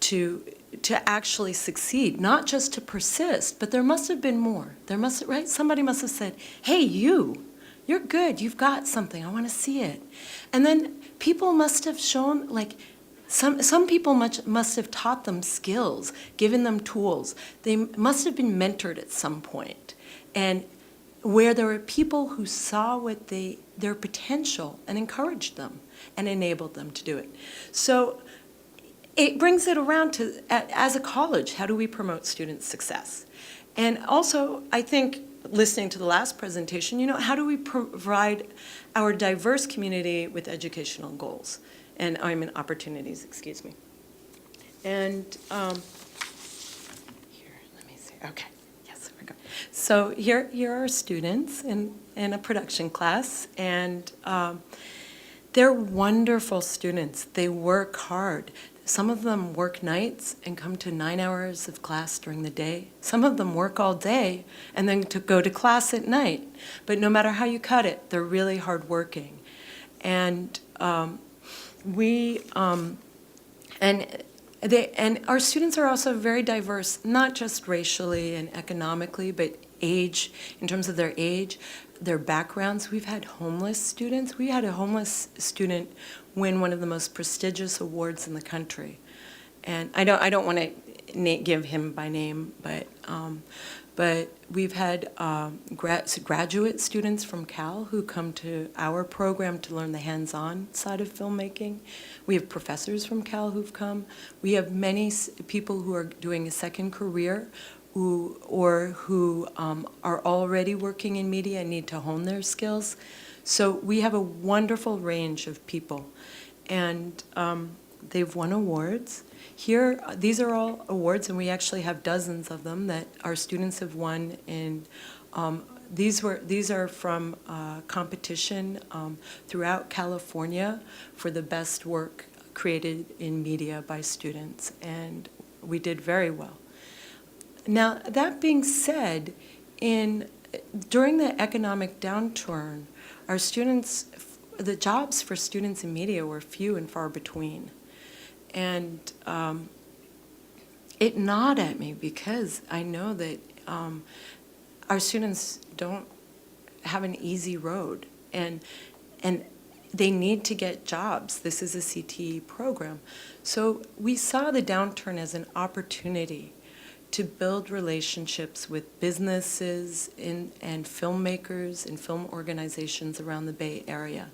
to actually succeed, not just to persist, but there must have been more. Right? Somebody must have said, hey, you're good, you've got something, I want to see it. And then people must have shown, like, some people must have taught them skills, given them tools. They must have been mentored at some point, and where there were people who saw their potential and encouraged them and enabled them to do it. So it brings it around to, as a college, how do we promote student success? And also, I think, listening to the last presentation, how do we provide our diverse community with educational goals? And opportunities, excuse me. And here, let me see. Okay, yes, there we go. So here are students in a production class, and they're wonderful students. They work hard. Some of them work nights and come to 9 hours of class during the day. Some of them work all day and then to go to class at night. But no matter how you cut it, they're really hardworking. And and our students are also very diverse, not just racially and economically, but age, in terms of their age, their backgrounds. We've had homeless students. We had a homeless student win one of the most prestigious awards in the country. And I don't want to give him by name, but we've had graduate students from Cal who come to our program to learn the hands-on side of filmmaking. We have professors from Cal who've come. We have many people who are doing a second career who are already working in media and need to hone their skills. So we have a wonderful range of people. And they've won awards. Here, these are all awards, and we actually have dozens of them that our students have won. And these are from competition throughout California for the best work created in media by students, and we did very well. Now, that being said, during the economic downturn, our students, the jobs for students in media were few and far between. And it gnawed at me because I know that our students don't have an easy road, and they need to get jobs. This is a CTE program. So we saw the downturn as an opportunity to build relationships with businesses and filmmakers and film organizations around the Bay Area.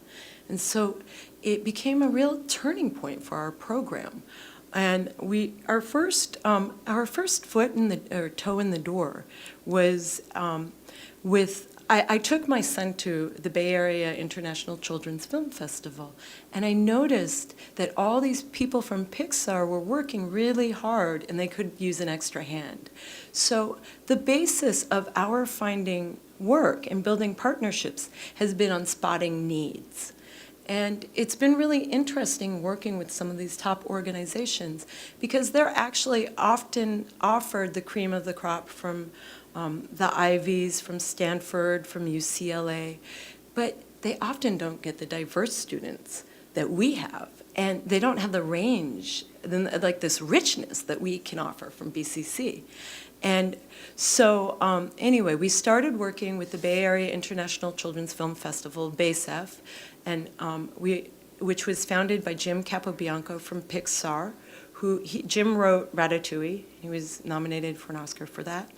And so it became a real turning point for our program. And our first foot in or toe in the door was I took my son to the Bay Area International Children's Film Festival, and I noticed that all these people from Pixar were working really hard and they could use an extra hand. So the basis of our finding work and building partnerships has been on spotting needs. And it's been really interesting working with some of these top organizations because they're actually often offered the cream of the crop from the Ivies, from Stanford, from UCLA, but they often don't get the diverse students that we have, and they don't have the range, like this richness that we can offer from BCC. And so anyway, we started working with the Bay Area International Children's Film Festival, BASF, and which was founded by Jim Capobianco from Pixar, Jim wrote Ratatouille. He was nominated for an Oscar for that.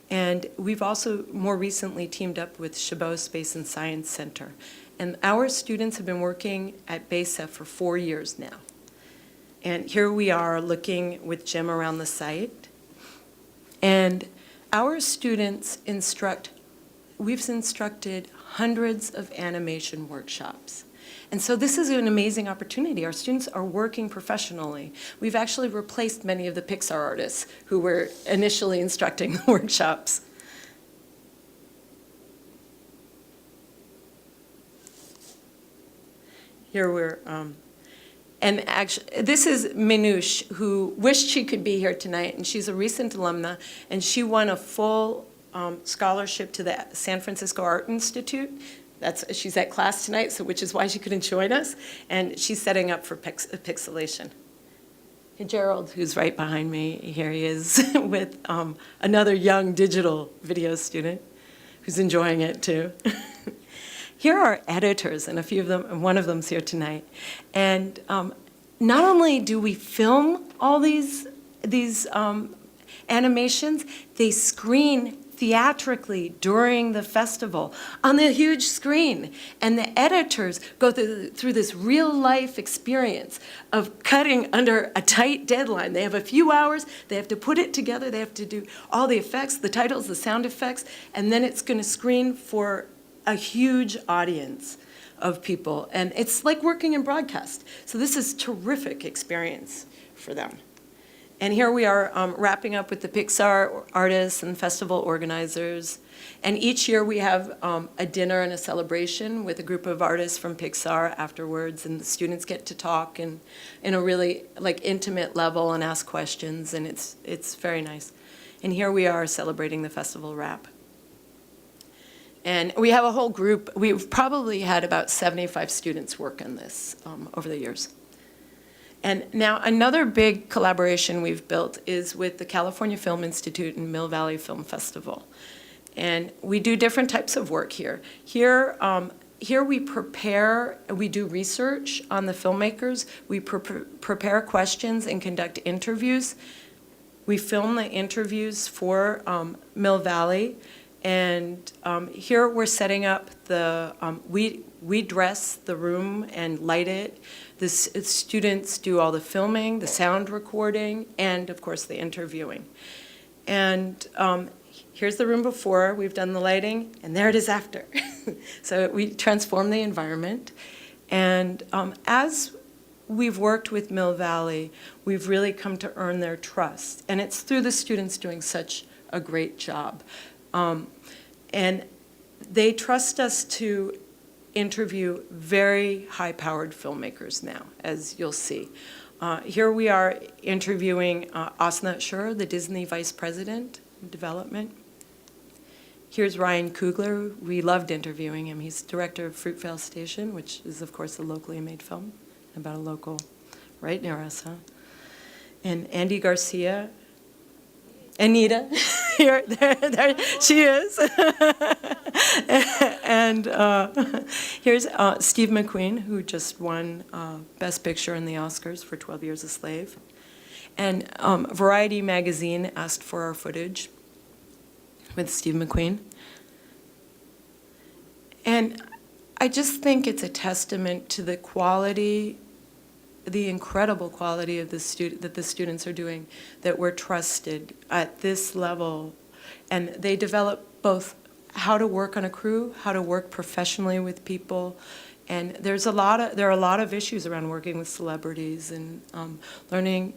And we've also more recently teamed up with Chabot Space and Science Center. And our students have been working at BASF for 4 years now. And here we are looking with Jim around the site. And our students we've instructed hundreds of animation workshops. And so this is an amazing opportunity. Our students are working professionally. We've actually replaced many of the Pixar artists who were initially instructing the workshops. Here we're, and actually, this is Minouche, who wished she could be here tonight, and she's a recent alumna, and she won a full scholarship to the San Francisco Art Institute. She's at class tonight, which is why she couldn't join us, and she's setting up for pixelation. And Gerald, who's right behind me, here he is with another young digital video student who's enjoying it too. Here are editors, and a few of them, and one of them's here tonight. And not only do we film all these animations, they screen theatrically during the festival on the huge screen. And the editors go through this real-life experience of cutting under a tight deadline. They have a few hours, they have to put it together, they have to do all the effects, the titles, the sound effects, and then it's going to screen for a huge audience of people. And it's like working in broadcast. So this is a terrific experience for them. And here we are wrapping up with the Pixar artists and festival organizers. And each year we have a dinner and a celebration with a group of artists from Pixar afterwards, and the students get to talk in a really intimate level and ask questions, and it's very nice. And here we are celebrating the festival wrap. And we have a whole group. We've probably had about 75 students work on this over the years. And now another big collaboration we've built is with the California Film Institute and Mill Valley Film Festival. And we do different types of work here. Here we do research on the filmmakers. We prepare questions and conduct interviews. We film the interviews for Mill Valley. And here we're setting up we dress the room and light it. The students do all the filming, the sound recording, and of course the interviewing. And here's the room before, we've done the lighting, and there it is after. So we transform the environment. And as we've worked with Mill Valley, we've really come to earn their trust. And it's through the students doing such a great job. And they trust us to interview very high-powered filmmakers now, as you'll see. Here we are interviewing Asna Shur, the Disney Vice President of Development. Here's Ryan Coogler. We loved interviewing him. He's director of Fruitvale Station, which is, of course, a locally made film about a local right near us, huh? And Andy Garcia. Anita, here, there she is. And here's Steve McQueen, who just won Best Picture in the Oscars for 12 Years a Slave. And Variety magazine asked for our footage with Steve McQueen. And I just think it's a testament to the quality, the incredible quality of that the students are doing, that we're trusted at this level. And they develop both how to work on a crew, how to work professionally with people. And there are a lot of issues around working with celebrities and learning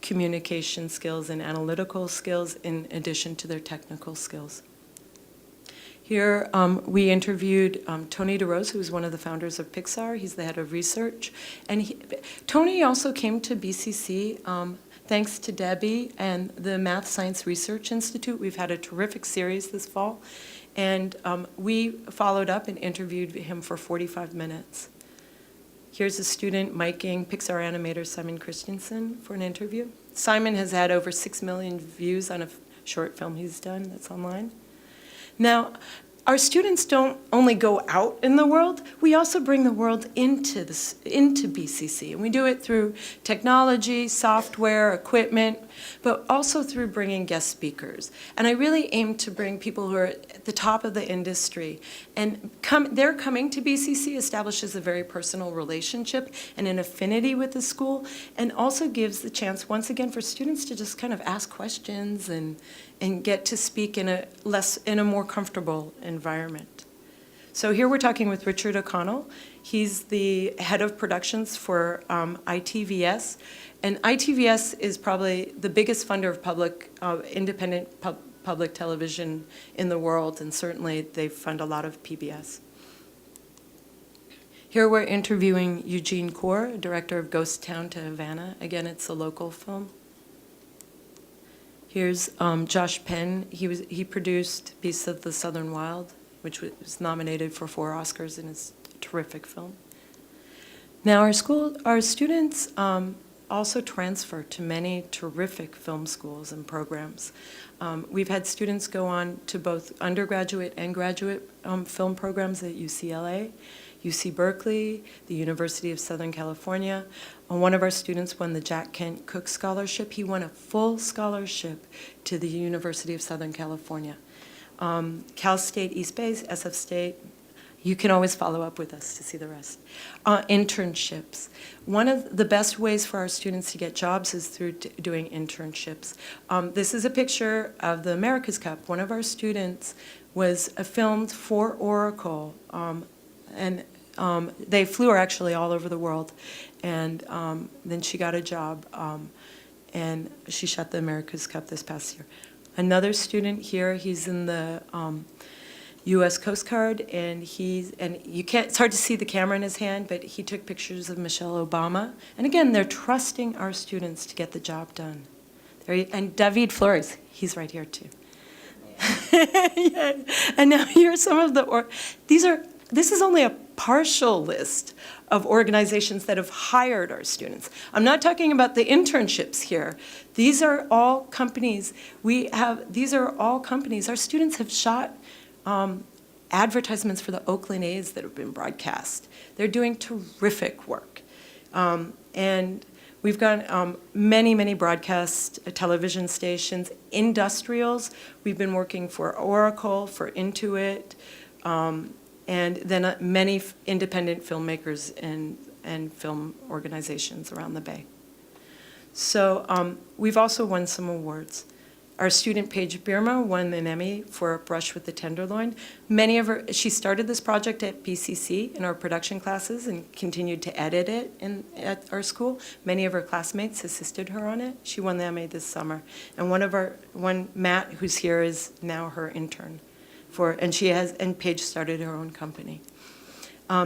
communication skills and analytical skills in addition to their technical skills. Here we interviewed Tony DeRose, who's one of the founders of Pixar. He's the head of research. And Tony also came to BCC thanks to Debbie and the Math Science Research Institute. We've had a terrific series this fall. And we followed up and interviewed him for 45 minutes. Here's a student miking Pixar animator Simon Christensen for an interview. Simon has had over 6 million views on a short film he's done that's online. Now, our students don't only go out in the world, we also bring the world into BCC. And we do it through technology, software, equipment, but also through bringing guest speakers. And I really aim to bring people who are at the top of the industry. And their coming to BCC establishes a very personal relationship and an affinity with the school, and also gives the chance, once again, for students to just kind of ask questions and get to speak in a more comfortable environment. So here we're talking with Richard O'Connell. He's the head of productions for ITVS. And ITVS is probably the biggest funder of independent public television in the world, and certainly they fund a lot of PBS. Here we're interviewing Eugene Kaur, director of Ghost Town to Havana. Again, it's a local film. Here's Josh Penn. He produced Beasts of the Southern Wild, which was nominated for 4 Oscars and is a terrific film. Now our students also transfer to many terrific film schools and programs. We've had students go on to both undergraduate and graduate film programs at UCLA, UC Berkeley, the University of Southern California. One of our students won the Jack Kent Cook Scholarship. He won a full scholarship to the University of Southern California. Cal State East Bay, SF State. You can always follow up with us to see the rest. Internships. One of the best ways for our students to get jobs is through doing internships. This is a picture of the America's Cup. One of our students was filmed for Oracle, and they flew her actually all over the world. And then she got a job, and she shot the America's Cup this past year. Another student here, he's in the U.S. Coast Guard, and it's hard to see the camera in his hand, but he took pictures of Michelle Obama. And again, they're trusting our students to get the job done. And David Flores, he's right here too. Yeah. And now here's some of this is only a partial list of organizations that have hired our students. I'm not talking about the internships here. These are all companies. Our students have shot advertisements for the Oakland A's that have been broadcast. They're doing terrific work. And we've got many, many broadcast television stations, industrials. We've been working for Oracle, for Intuit, and then many independent filmmakers and film organizations around the Bay. So we've also won some awards. Our student Paige Birma won an Emmy for A Brush with the Tenderloin. She started this project at BCC in our production classes and continued to edit it at our school. Many of her classmates assisted her on it. She won the Emmy this summer. And Matt, who's here, is now her intern. And Paige started her own company.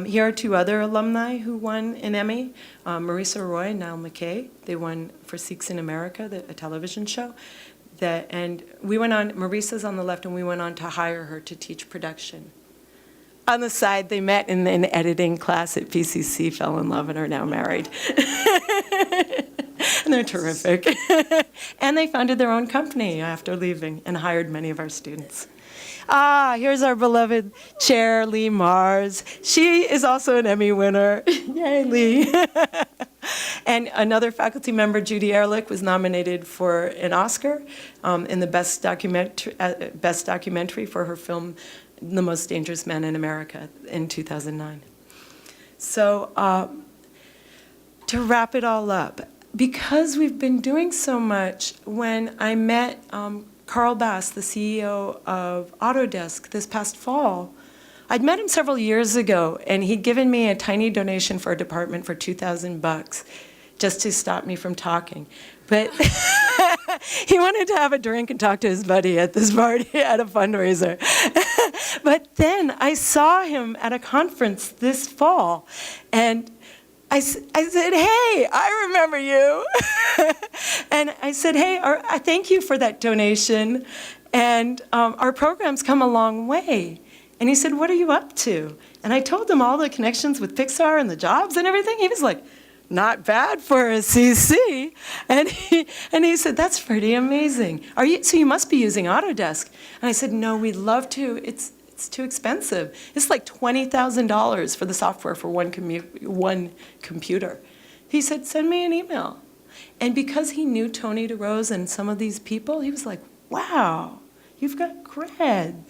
Here are 2 other alumni who won an Emmy, Marisa Roy and Niall McKay. They won for Seeks in America, a television show. And we went on, Marisa's on the left, and we went on to hire her to teach production. On the side, they met in an editing class at PCC, fell in love, and are now married. And they're terrific. And they founded their own company after leaving and hired many of our students. Here's our beloved chair, Lee Mars. She is also an Emmy winner. Yay, Lee. And another faculty member, Judy Ehrlich, was nominated for an Oscar in the best documentary for her film, The Most Dangerous Man in America, in 2009. So to wrap it all up, because we've been doing so much, when I met Carl Bass, the CEO of Autodesk, this past fall, I'd met him several years ago, and he'd given me a tiny donation for a department for $2,000 just to stop me from talking. But he wanted to have a drink and talk to his buddy at this party at a fundraiser. But then I saw him at a conference this fall, and I said, hey, I remember you. And I said, hey, I thank you for that donation. And our program's come a long way. And he said, what are you up to? And I told him all the connections with Pixar and the jobs and everything. He was like, not bad for a CC. And he said, that's pretty amazing. So you must be using Autodesk. And I said, no, we'd love to. It's too expensive. It's like $20,000 for the software for one computer. He said, send me an email. And because he knew Tony DeRose and some of these people, he was like, wow, you've got cred.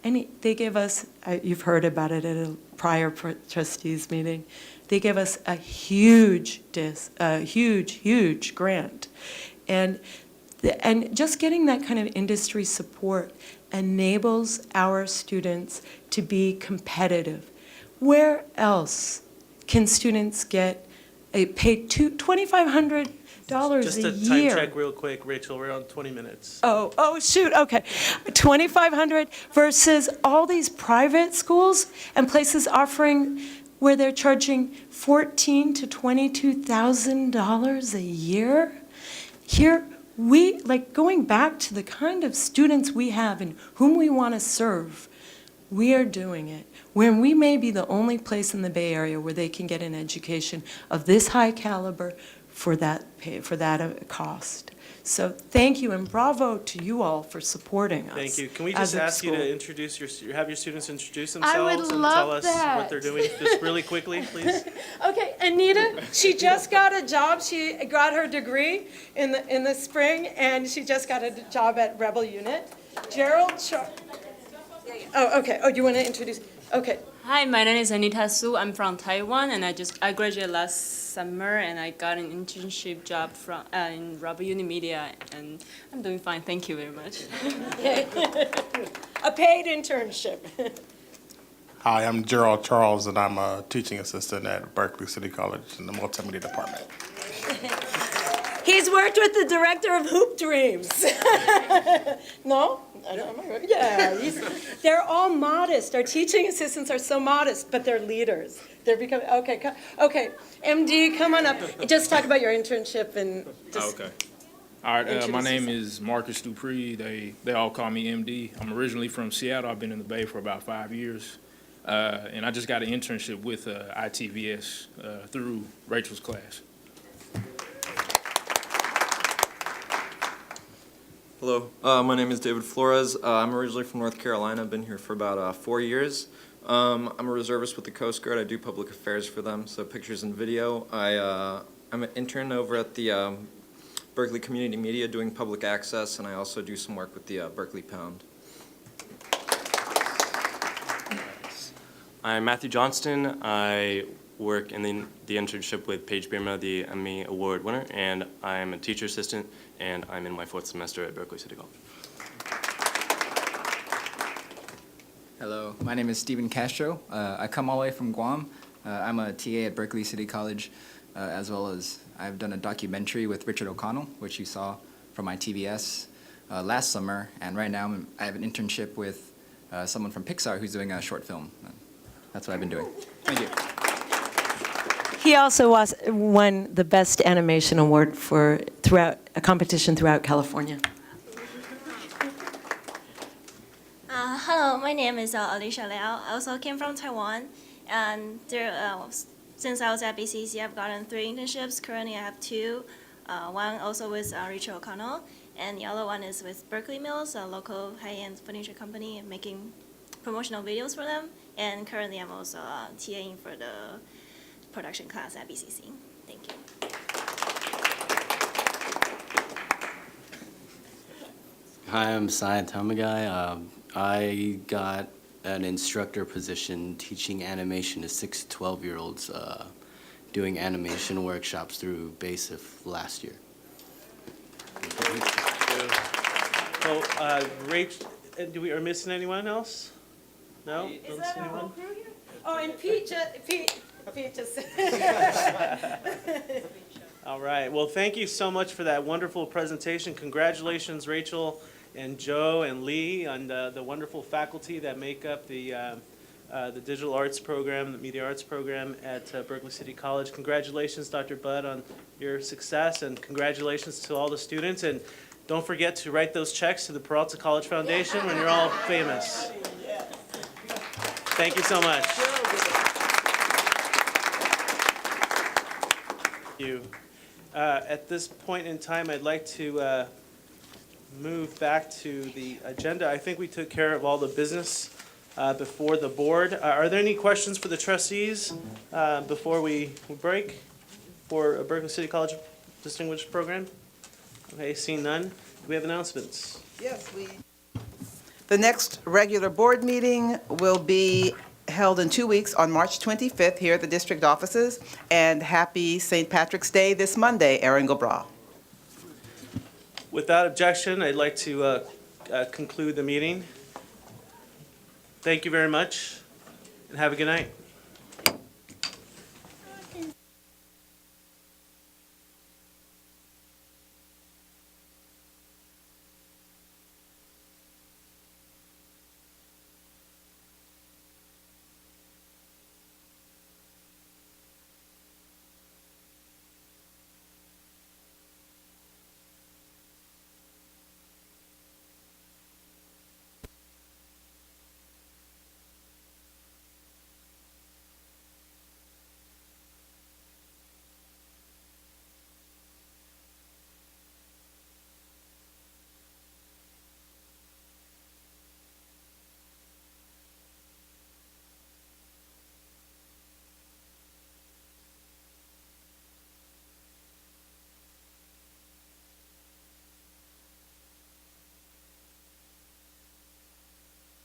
And they gave us, you've heard about it at a prior trustees meeting, they gave us a huge grant. And just getting that kind of industry support enables our students to be competitive. Where else can students get paid $2,500 Just a a year? time check real quick, Rachel, we're on 20 minutes. Oh, shoot, okay. $2,500 versus all these private schools and places offering where they're charging $14,000 to $22,000 a year. Here, going back to the kind of students we have and whom we want to serve, we are doing it. When we may be the only place in the Bay Area where they can get an education of this high caliber for that cost. So thank you and bravo to you all for supporting us. Thank you. Can we as just a ask you school. to have your students introduce I would themselves and love tell us that. what they're doing? Just really quickly, please. Okay, Anita, she just got a job. She got her degree in the spring, and she just got a job at Rebel Unit. Gerald Oh, okay. Oh, you want to introduce? Okay. Hi, my name is Anita Su. I'm from Taiwan, and I graduated last summer, and I got an internship job in Rebel Unit Media, and I'm doing fine. Thank you very much. A paid internship. Hi, I'm Gerald Charles, and I'm a teaching assistant at Berkeley City College in the multimedia department. He's worked with the director of Hoop Dreams. No? I don't know. Yeah. They're all modest. Our teaching assistants are so modest, but they're leaders. They're becoming, okay. MD, come on up. Just talk about your internship and just. Okay. All right, my name is Marcus Dupree. They all call me MD. I'm originally from Seattle. I've been in the Bay for about 5 years. And I just got an internship with ITVS through Rachel's class. Hello, my name is David Flores. I'm originally from North Carolina. I've been here for about 4 years. I'm a reservist with the Coast Guard. I do public affairs for them, so pictures and video. I'm an intern over at the Berkeley Community Media doing public access, and I also do some work with the Berkeley Pound. I'm Matthew Johnston. I work in the internship with Paige Bierma, the Emmy Award winner, and I'm a teacher assistant, and I'm in my 4th semester at Berkeley City College. Hello, my name is Steven Castro. I come all the way from Guam. I'm a TA at Berkeley City College, as well as I've done a documentary with Richard O'Connell, which you saw from my TVS last summer, and right now I have an internship with someone from Pixar who's doing a short film. That's what I've been doing. Thank you. He also won the Best Animation Award throughout a competition throughout California. Hello, my name is Alicia Liao. I also came from Taiwan, and since I was at BCC, I've gotten 3 internships. Currently, I have 2. One also with Rachel O'Connell, and the other one is with Berkeley Mills, a local high-end furniture company, making promotional videos for them. And currently, I'm also TAing for the production class at BCC. Thank you. Hi, I'm Sai Tamagai. I got an instructor position teaching animation to 6 to 12-year-olds, doing animation workshops through BASIF last year. Well, Rach, are we missing anyone else? No? Is that our whole crew here? Oh, and Pete just. All right. Well, thank you so much for that wonderful presentation. Congratulations, Rachel and Joe and Lee, and the wonderful faculty that make up the the digital arts program, the media arts program at Berkeley City College. Congratulations, Dr. Budd, on your success, and congratulations to all the students. And don't forget to write those checks to the Peralta College Foundation when you're all famous. Thank you so much. Thank you. At this point in time, I'd like to move back to the agenda. I think we took care of all the business before the board. Are there any questions for the trustees before we break for a Berkeley City College Distinguished Program? Okay, seeing none. Do we have announcements? Yes, the next regular board meeting will be held in 2 weeks on March 25th here at the district offices. And happy St. Patrick's Day this Monday, Erin Gilbraw. Without objection, I'd like to conclude the meeting. Thank you very much, and have a good night.